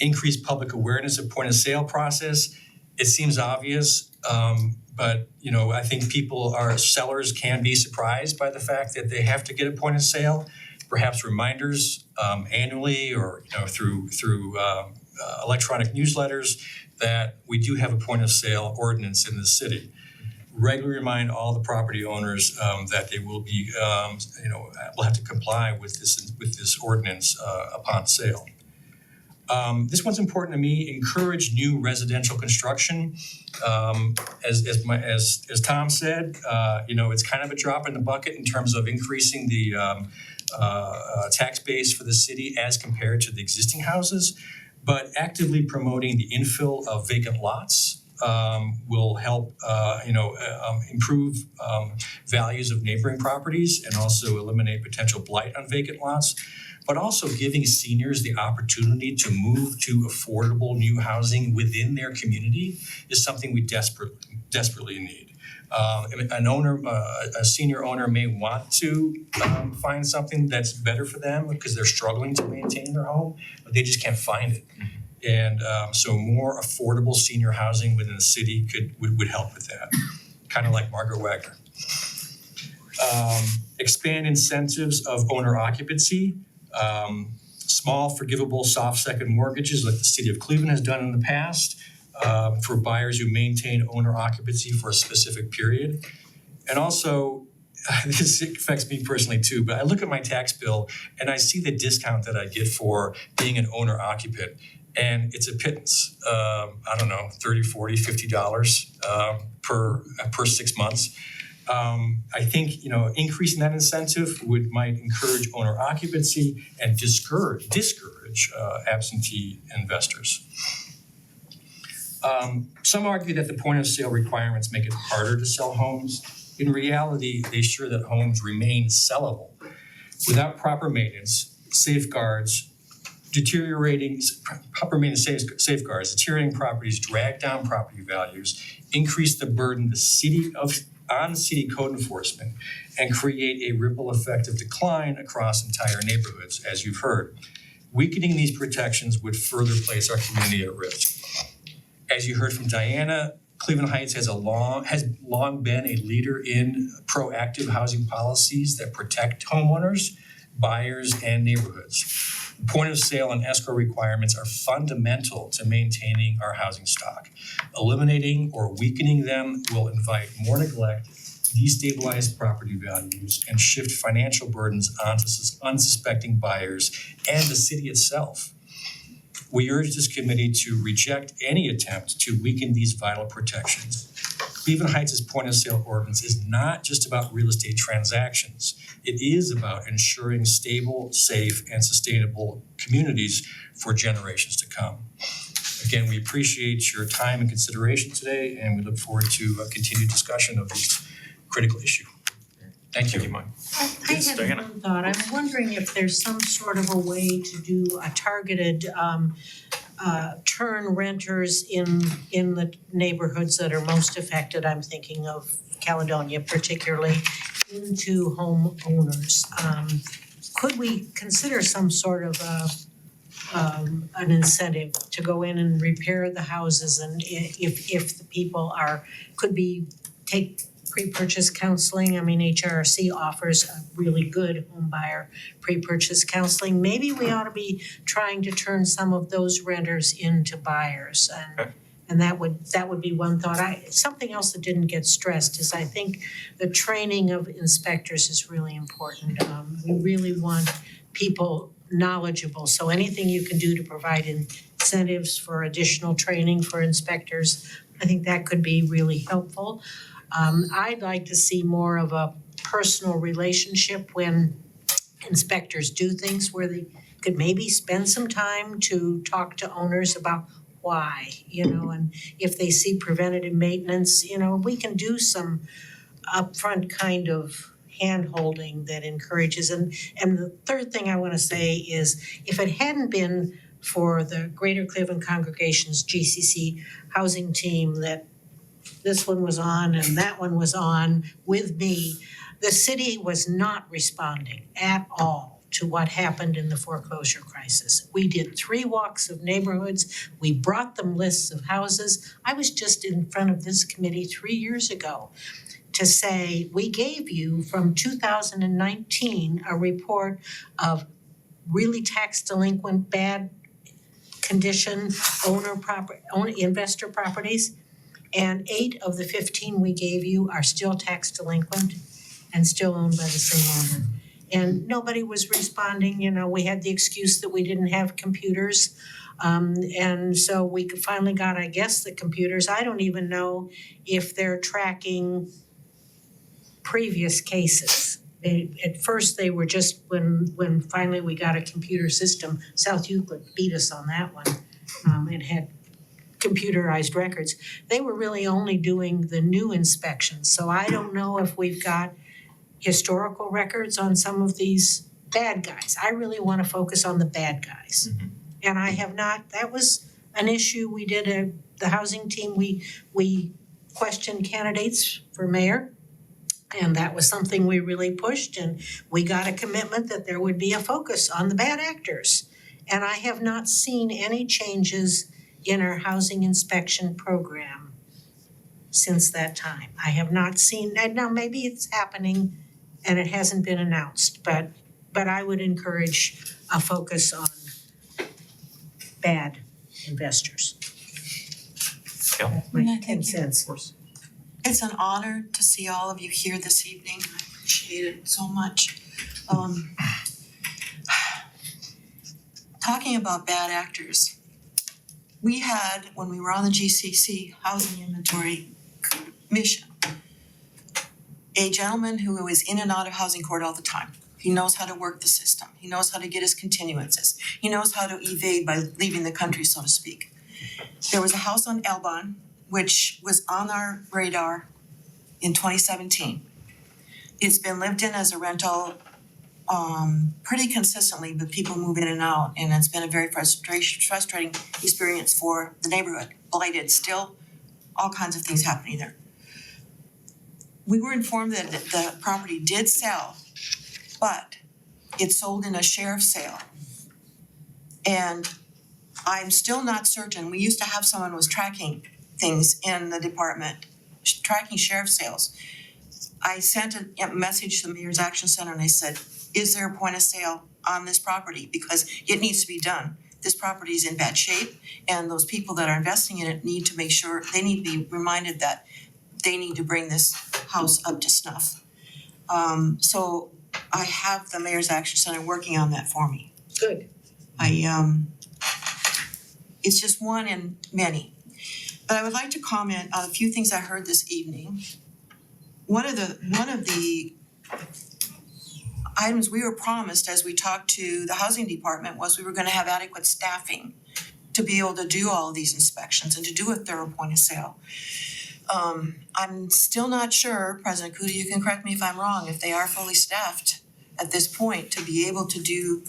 Speaker 5: Increase public awareness of point of sale process. It seems obvious, but I think sellers can be surprised by the fact that they have to get a point of sale. Perhaps reminders annually or through electronic newsletters that we do have a point of sale ordinance in the city. Regularly remind all the property owners that they will be will have to comply with this ordinance upon sale. This one's important to me. Encourage new residential construction. As Tom said, it's kind of a drop in the bucket in terms of increasing the tax base for the city as compared to the existing houses, but actively promoting the infill of vacant lots will help, improve values of neighboring properties and also eliminate potential blight on vacant lots. But also giving seniors the opportunity to move to affordable new housing within their community is something we desperately need. A senior owner may want to find something that's better for them because they're struggling to maintain their home, but they just can't find it. And so more affordable senior housing within the city would help with that, kind of like Margaret Wagner. Expand incentives of owner occupancy. Small forgivable soft second mortgages like the city of Cleveland has done in the past for buyers who maintain owner occupancy for a specific period. And also, this affects me personally too, but I look at my tax bill and I see the discount that I get for being an owner occupant. And it's a pittance, $30, $40, $50 per 6 months. I think, increasing that incentive might encourage owner occupancy and discourage absentee investors. Some argue that the point of sale requirements make it harder to sell homes. In reality, they ensure that homes remain sellable. Without proper maintenance, deteriorating properties drag down property values, increase the burden on city code enforcement, and create a ripple effect of decline across entire neighborhoods, as you've heard. Weakening these protections would further place our community at risk. As you heard from Diana, Cleveland Heights has long been a leader in proactive housing policies that protect homeowners, buyers, and neighborhoods. Point of sale and escrow requirements are fundamental to maintaining our housing stock. Eliminating or weakening them will invite more neglect, destabilize property values, and shift financial burdens onto unsuspecting buyers and the city itself. We urge this committee to reject any attempt to weaken these vital protections. Cleveland Heights' point of sale ordinance is not just about real estate transactions. It is about ensuring stable, safe, and sustainable communities for generations to come. Again, we appreciate your time and consideration today, and we look forward to a continued discussion of this critical issue. Thank you.
Speaker 7: I
Speaker 1: Yes,
Speaker 7: had
Speaker 1: Diana.
Speaker 7: one thought. I'm wondering if there's some sort of a way to do a targeted turn renters in the neighborhoods that are most affected. I'm thinking of Caledonia particularly, into homeowners. Could we consider some sort of an incentive to go in and repair the houses, and if the people take pre-purchase counseling? I mean, HRC offers a really good home buyer pre-purchase counseling. Maybe we ought to be trying to turn some of those renters into buyers, and that would be one thought. Something else that didn't get stressed is I think the training of inspectors is really important. We really want people knowledgeable, so anything you can do to provide incentives for additional training for inspectors, I think that could be really helpful. I'd like to see more of a personal relationship when inspectors do things where they could maybe spend some time to talk to owners about why, and if they see preventative maintenance, we can do some upfront kind of hand-holding that encourages. And the third thing I want to say is, if it hadn't been for the Greater Cleveland Congregation's GCC housing team that this one was on and that one was on with me, the city was not responding at all to what happened in the foreclosure crisis. We did 3 walks of neighborhoods. We brought them lists of houses. I was just in front of this committee 3 years ago to say, we gave you from 2019 a report of really tax delinquent, bad condition investor properties. And 8 of the 15 we gave you are still tax delinquent and still owned by the same owner. And nobody was responding. We had the excuse that we didn't have computers. And so we finally got, I guess, the computers. I don't even know if they're tracking previous cases. At first, they were just when finally we got a computer system. South Euclid beat us on that one. It had computerized records. They were really only doing the new inspections, so I don't know if we've got historical records on some of these bad guys. I really want to focus on the bad guys. And I have not, that was an issue we did, the housing team, we questioned candidates for mayor. And that was something we really pushed, and we got a commitment that there would be a focus on the bad actors. And I have not seen any changes in our housing inspection program since that time. I have not seen, and now maybe it's happening and it hasn't been announced, but I would encourage a focus on bad investors.
Speaker 1: Yeah.
Speaker 7: That's my
Speaker 8: Yeah,
Speaker 7: 10
Speaker 8: thank you.
Speaker 7: cents.
Speaker 8: It's an honor to see all of you here this evening. I appreciate it so much. Talking about bad actors, we had, when we were on the GCC Housing Inventory mission, a gentleman who was in and out of housing court all the time. He knows how to work the system. He knows how to get his continuances. He knows how to evade by leaving the country, so to speak. There was a house on Elbon, which was on our radar in 2017. It's been lived in as a rental pretty consistently, but people move in and out, and it's been a very frustrating experience for the neighborhood. Blighted still, all kinds of things happening there. We were informed that the property did sell, but it sold in a sheriff's sale. And I'm still not certain, we used to have someone who was tracking things in the department, tracking sheriff's sales. I sent a message to the Mayor's Action Center and I said, is there a point of sale on this property? Because it needs to be done. This property is in bad shape, and those people that are investing in it need to make sure, they need to be reminded that they need to bring this house up to snuff. So I have the Mayor's Action Center working on that for me.
Speaker 7: Good.
Speaker 8: It's just one in many. But I would like to comment on a few things I heard this evening. One of the items we were promised as we talked to the housing department was we were gonna have adequate staffing to be able to do all of these inspections and to do a thorough point of sale. I'm still not sure, President Kuda, you can correct me if I'm wrong, if they are fully staffed at this point to be able to do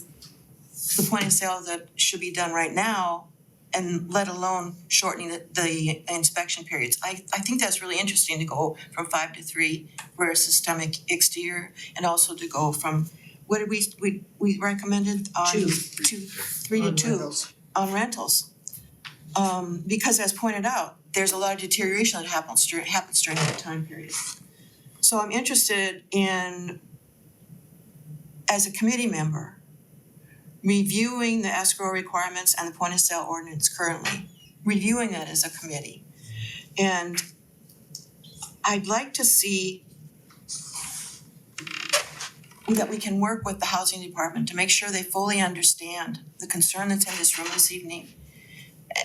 Speaker 8: the point of sale that should be done right now, and let alone shortening the inspection periods. I think that's really interesting to go from 5 to 3 for a systemic exterior, and also to go from, what did we recommended on
Speaker 7: 2.
Speaker 8: 3 to
Speaker 7: On
Speaker 8: 2
Speaker 7: rentals.
Speaker 8: on rentals. Because as pointed out, there's a lot of deterioration that happens during that time period. So I'm interested in, as a committee member, reviewing the escrow requirements and the point of sale ordinance currently, reviewing that as a committee. And I'd like to see that we can work with the housing department to make sure they fully understand the concern that's in this room this evening,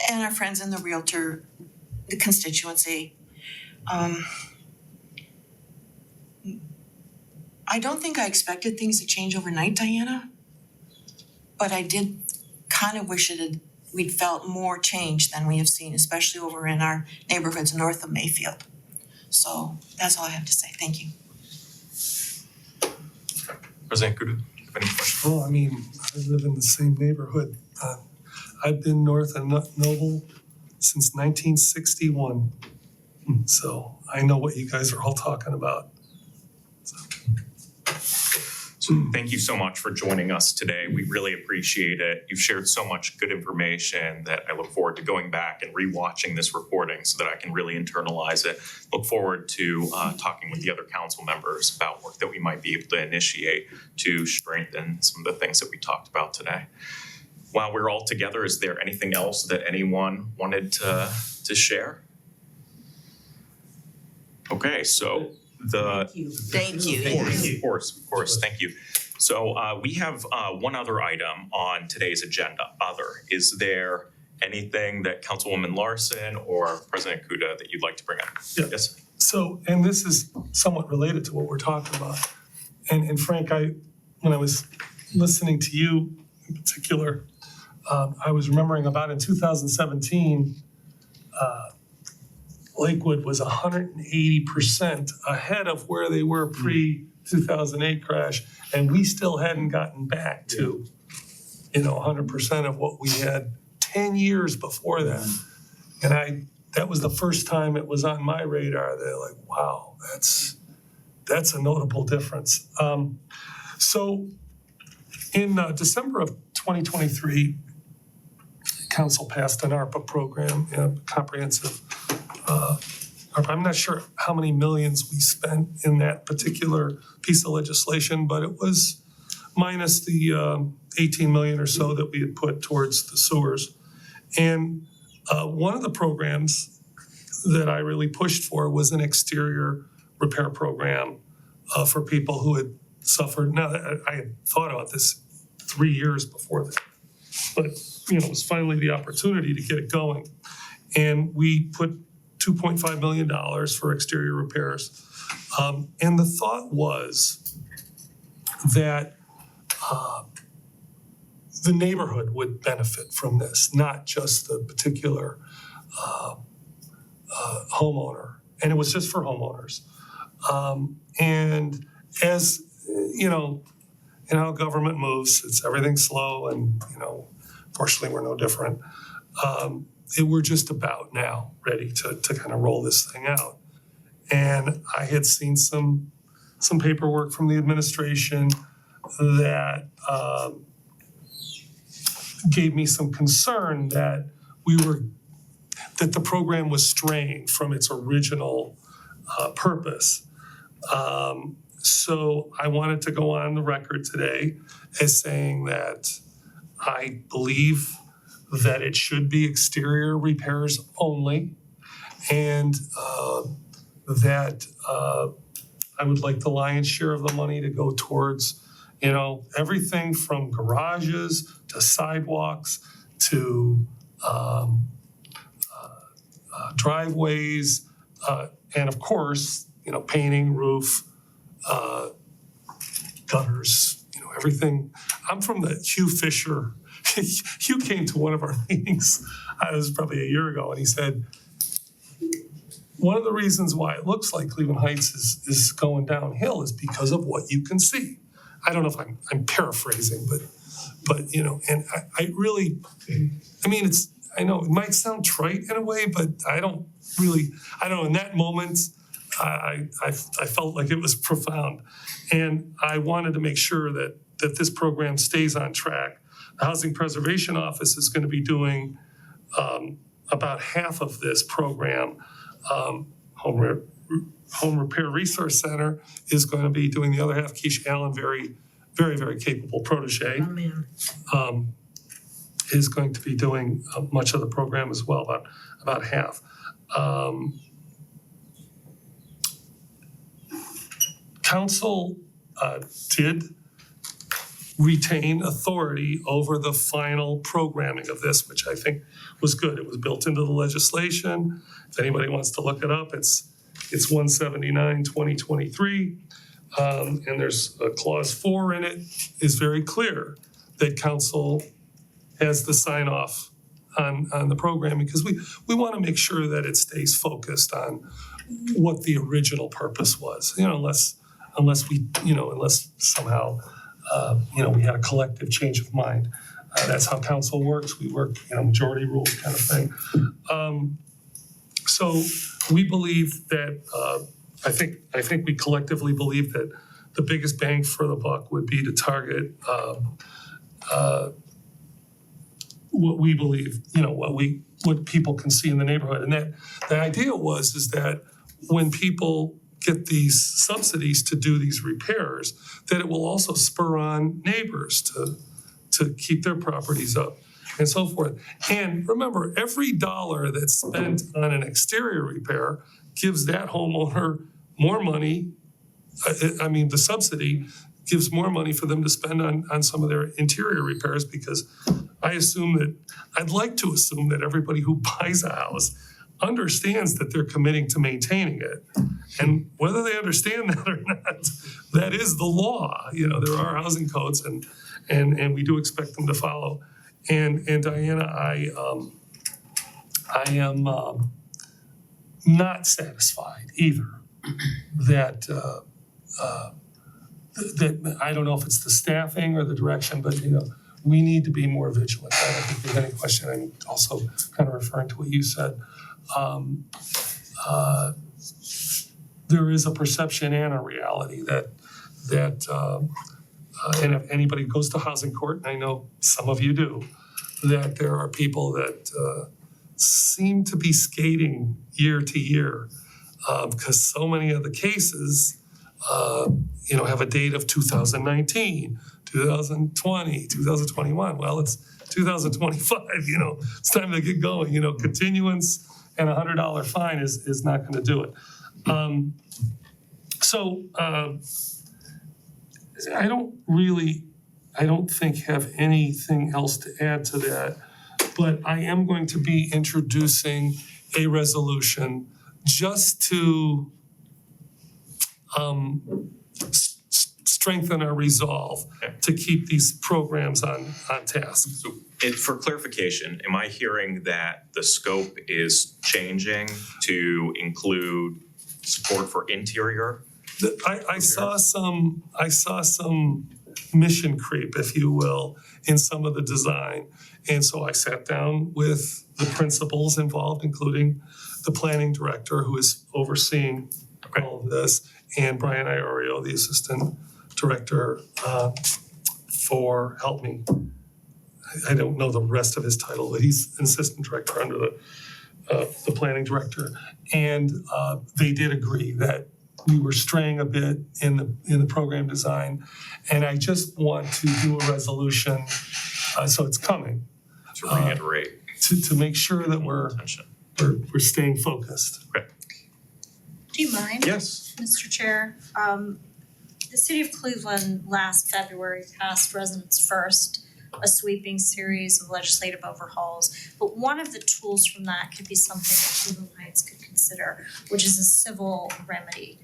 Speaker 8: and our friends in the realtor, the constituency. I don't think I expected things to change overnight, Diana. But I did kind of wish we'd felt more change than we have seen, especially over in our neighborhoods north of Mayfield. So that's all I have to say. Thank you.
Speaker 1: President Kudu, do you have any questions?
Speaker 9: Well, I mean, I live in the same neighborhood. I've been north of Noble since 1961. So I know what you guys are all talking about.
Speaker 1: So thank you so much for joining us today. We really appreciate it. You've shared so much good information that I look forward to going back and rewatching this recording so that I can really internalize it. Look forward to talking with the other council members about work that we might be able to initiate to strengthen some of the things that we talked about today. While we're all together, is there anything else that anyone wanted to share? Okay, so
Speaker 7: Thank you.
Speaker 8: Thank you.
Speaker 1: Of course, thank you. So we have one other item on today's agenda, other. Is there anything that Councilwoman Larson or President Kuda that you'd like to bring up?
Speaker 9: Yeah.
Speaker 1: Yes.
Speaker 9: So, and this is somewhat related to what we're talking about. And Frank, when I was listening to you in particular, I was remembering about in 2017, Lakewood was 180% ahead of where they were pre-2008 crash, and we still hadn't gotten back to, 100% of what we had 10 years before that. And that was the first time it was on my radar. They're like, wow, that's a notable difference. So in December of 2023, Council passed an ARPA program, comprehensive ARPA. I'm not sure how many millions we spent in that particular piece of legislation, but it was minus the 18 million or so that we had put towards the sewers. And one of the programs that I really pushed for was an exterior repair program for people who had suffered. Now, I had thought about this 3 years before that, but it was finally the opportunity to get it going. And we put $2.5 million for exterior repairs. And the thought was that the neighborhood would benefit from this, not just the particular homeowner. And it was just for homeowners. And as, how government moves, everything's slow and, fortunately we're no different. We're just about now ready to kind of roll this thing out. And I had seen some paperwork from the administration that gave me some concern that the program was straying from its original purpose. So I wanted to go on the record today as saying that I believe that it should be exterior repairs only, and that I would like the lion's share of the money to go towards, everything from garages to sidewalks to driveways, and of course, painting, roof, gutters, everything. I'm from the Hugh Fisher. Hugh came to one of our meetings, it was probably a year ago, and he said, one of the reasons why it looks like Cleveland Heights is going downhill is because of what you can see. I don't know if I'm paraphrasing, but and I really, I know it might sound trite in a way, but I don't know, in that moment, I felt like it was profound. And I wanted to make sure that this program stays on track. The Housing Preservation Office is going to be doing about half of this program. Home Repair Resource Center is going to be doing the other half. Keisha Allen, very, very capable protege, is going to be doing much of the program as well, about half. Council did retain authority over the final programming of this, which I think was good. It was built into the legislation. If anybody wants to look it up, it's 179/2023. And there's a clause 4 in it is very clear that council has the sign off on the program, because we want to make sure that it stays focused on what the original purpose was, unless somehow we had a collective change of mind. That's how council works. We work, majority rules kind of thing. So we believe that, I think we collectively believe that the biggest bang for the buck would be to target what we believe, what people can see in the neighborhood. And that the idea is that when people get these subsidies to do these repairs, that it will also spur on neighbors to keep their properties up and so forth. And remember, every dollar that's spent on an exterior repair gives that homeowner more money. The subsidy gives more money for them to spend on some of their interior repairs, because I'd like to assume that everybody who buys a house understands that they're committing to maintaining it. And whether they understand that or not, that is the law. There are housing codes and we do expect them to follow. And Diana, I am not satisfied either that that I don't know if it's the staffing or the direction, but we need to be more vigilant. I don't think there's any question. I'm also kind of referring to what you said. There is a perception and a reality that and if anybody goes to housing court, and I know some of you do, that there are people that seem to be skating year to year because so many of the cases have a date of 2019, 2020, 2021. Well, it's 2025, it's time to get going. Continuance and $100 fine is not going to do it. I don't think have anything else to add to that, but I am going to be introducing a resolution just to strengthen our resolve to keep these programs on task.
Speaker 1: So, for clarification, am I hearing that the scope is changing to include support for interior?
Speaker 9: I saw some mission creep, if you will, in some of the design. And so I sat down with the principals involved, including the planning director who is overseeing all of this, and Brian Iorio, the assistant director help me. I don't know the rest of his title, but he's an assistant director under the planning director. And they did agree that we were straying a bit in the program design, and I just want to do a resolution, so it's coming.
Speaker 1: To reiterate.
Speaker 9: To make sure that we're staying focused.
Speaker 1: Okay.
Speaker 3: Do you mind?
Speaker 1: Yes.
Speaker 3: Mr. Chair, the city of Cleveland last February passed Residents First, a sweeping series of legislative overhauls. But one of the tools from that could be something that Cleveland Heights could consider, which is a civil remedy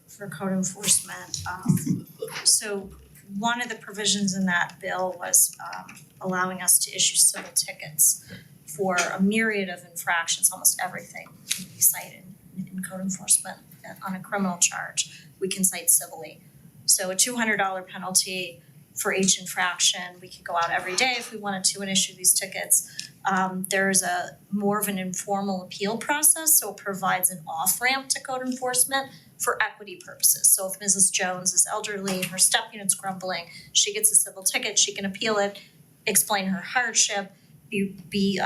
Speaker 3: for code enforcement. So one of the provisions in that bill was allowing us to issue civil tickets for a myriad of infractions, almost everything can be cited in code enforcement on a criminal charge. We can cite civilly. So a $200 penalty for each infraction. We could go out every day if we wanted to and issue these tickets. There's a more of an informal appeal process, so it provides an off-ramp to code enforcement for equity purposes. So if Mrs. Jones is elderly, her step unit's grumbling, she gets a civil ticket, she can appeal it, explain her hardship, be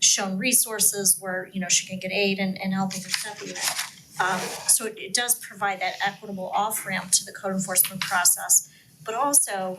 Speaker 3: shown resources where she can get aid in helping her step unit. So it does provide that equitable off-ramp to the code enforcement process. But also,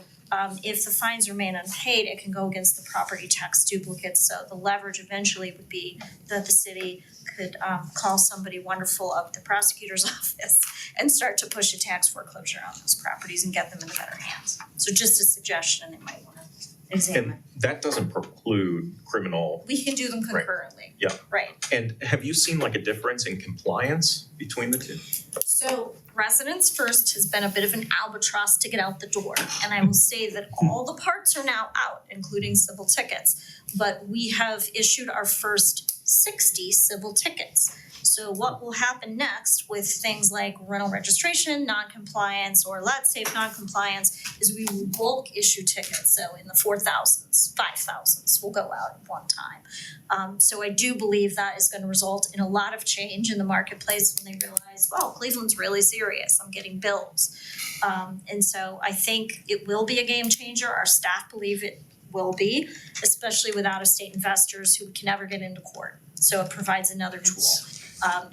Speaker 3: if the fines remain unpaid, it can go against the property tax duplicates. So the leverage eventually would be that the city could call somebody wonderful of the prosecutor's office and start to push a tax foreclosure on those properties and get them into better hands. So just a suggestion they might want to examine.
Speaker 1: And that doesn't preclude criminal.
Speaker 3: We can do them concurrently.
Speaker 1: Yeah.
Speaker 3: Right.
Speaker 1: And have you seen like a difference in compliance between the two?
Speaker 3: So Residents First has been a bit of an albatross to get out the door. And I will say that all the parts are now out, including civil tickets. But we have issued our first 60 civil tickets. So what will happen next with things like rental registration, non-compliance, or let's say non-compliance, is we will bulk issue tickets. So in the 4,000s, 5,000s will go out at one time. So I do believe that is going to result in a lot of change in the marketplace when they realize, well, Cleveland's really serious. I'm getting bills. And so I think it will be a game changer. Our staff believe it will be, especially with out-of-state investors who can never get into court. So it provides another tool.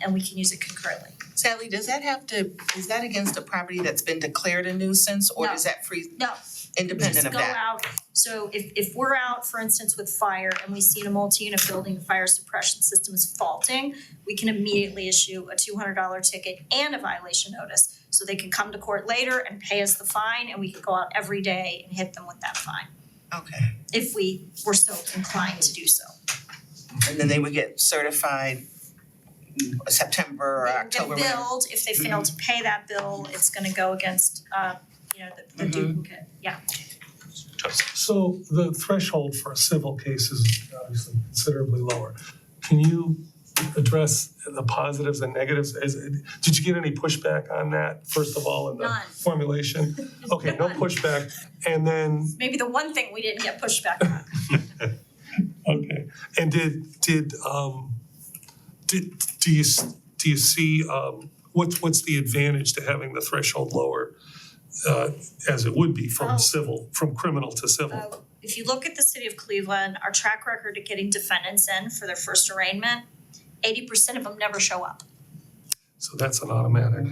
Speaker 3: And we can use it concurrently.
Speaker 2: Sally, is that against a property that's been declared a nuisance, or
Speaker 3: No.
Speaker 2: is that free,
Speaker 3: No,
Speaker 2: independent
Speaker 3: just
Speaker 2: of
Speaker 3: go
Speaker 2: that?
Speaker 3: out. So if we're out, for instance, with fire and we see in a multi-unit building, the fire suppression system is faulting, we can immediately issue a $200 ticket and a violation notice. So they can come to court later and pay us the fine, and we can go out every day and hit them with that fine,
Speaker 2: Okay,
Speaker 3: if we were so inclined to do so.
Speaker 2: and then they would get certified September or October,
Speaker 3: They get
Speaker 2: whatever.
Speaker 3: billed, if they fail to pay that bill, it's gonna go against the duplicate, yeah.
Speaker 9: So the threshold for a civil case is obviously considerably lower. can you address the positives and negatives? Did you get any pushback on that, first of all, in the
Speaker 3: None.
Speaker 9: formulation? Okay, no
Speaker 3: None.
Speaker 9: pushback, and then,
Speaker 3: Maybe the one thing we didn't get pushback on.
Speaker 9: okay, and do you see, what's the advantage to having the threshold lower, as it would be from criminal to civil?
Speaker 3: If you look at the city of Cleveland, our track record at getting defendants in for their first arraignment, 80% of them never show up.
Speaker 9: So that's an automatic.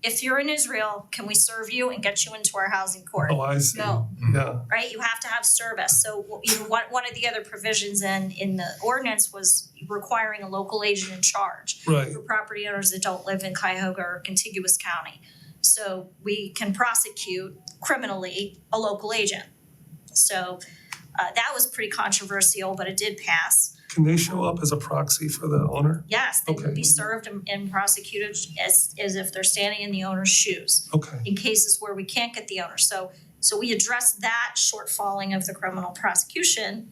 Speaker 3: If you're in Israel, can we serve you and get you into our housing court?
Speaker 9: Oh, I see.
Speaker 3: No.
Speaker 9: Yeah,
Speaker 3: Right? You have to have service. So one of the other provisions in the ordinance was requiring a local agent in charge
Speaker 9: right.
Speaker 3: for property owners that don't live in Cuyahoga or contiguous county. So we can prosecute criminally a local agent. So that was pretty controversial, but it did pass.
Speaker 9: Can they show up as a proxy for the owner?
Speaker 3: Yes, they would
Speaker 9: Okay.
Speaker 3: be served and prosecuted as if they're standing in the owner's shoes
Speaker 9: Okay,
Speaker 3: in cases where we can't get the owner. So we addressed that shortfalling of the criminal prosecution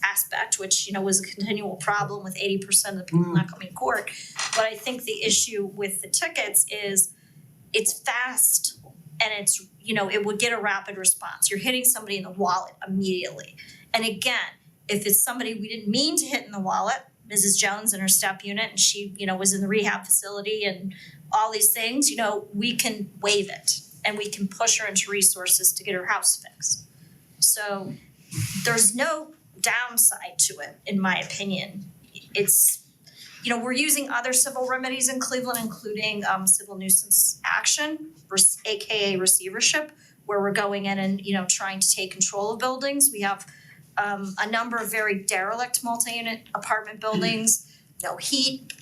Speaker 3: aspect, which, was a continual problem with 80% of the people not coming to court. But I think the issue with the tickets is it's fast and it's, it would get a rapid response. You're hitting somebody in the wallet immediately. And again, if it's somebody we didn't mean to hit in the wallet, Mrs. Jones in her step unit, and she, was in the rehab facility and all these things, we can waive it and we can push her into resources to get her house fixed. So there's no downside to it, in my opinion. It's, we're using other civil remedies in Cleveland, including civil nuisance action, AKA receivership, where we're going in and, trying to take control of buildings. We have a number of very derelict multi-unit apartment buildings, no heat,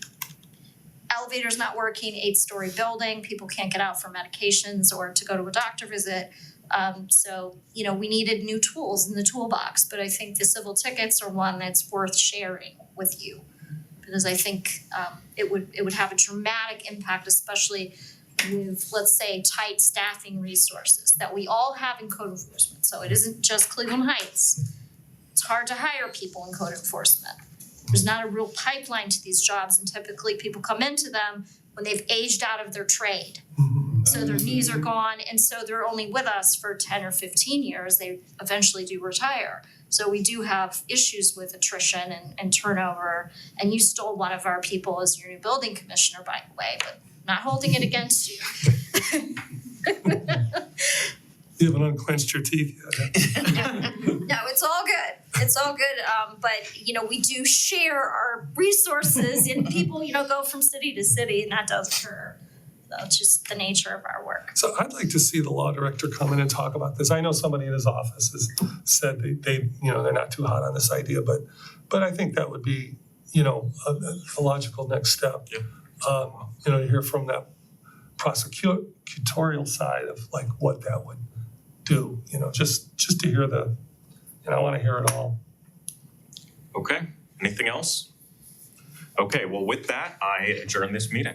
Speaker 3: elevator's not working, 8-story building, people can't get out for medications or to go to a doctor visit. So, we needed new tools in the toolbox, but I think the civil tickets are one that's worth sharing with you. Because I think it would have a dramatic impact, especially with, let's say, tight staffing resources that we all have in code enforcement. So it isn't just Cleveland Heights. It's hard to hire people in code enforcement. There's not a real pipeline to these jobs, and typically people come into them when they've aged out of their trade. So their knees are gone, and so they're only with us for 10 or 15 years. They eventually do retire. So we do have issues with attrition and turnover. And you stole one of our people as your new building commissioner, by the way, but not holding it against you.
Speaker 9: you haven't unclenched your teeth yet.
Speaker 3: No, it's all good. It's all good. But we do share our resources, and people, go from city to city, and that does occur. So it's just the nature of our work.
Speaker 9: So I'd like to see the law director come in and talk about this. I know somebody in his office has said they they're not too hot on this idea, but I think that would be, a logical next step.
Speaker 1: Yeah.
Speaker 9: To hear from that prosecutorial side of like what that would do, just to hear I want to hear it all.
Speaker 1: Okay, anything else? Okay, well, with that, I adjourn this meeting.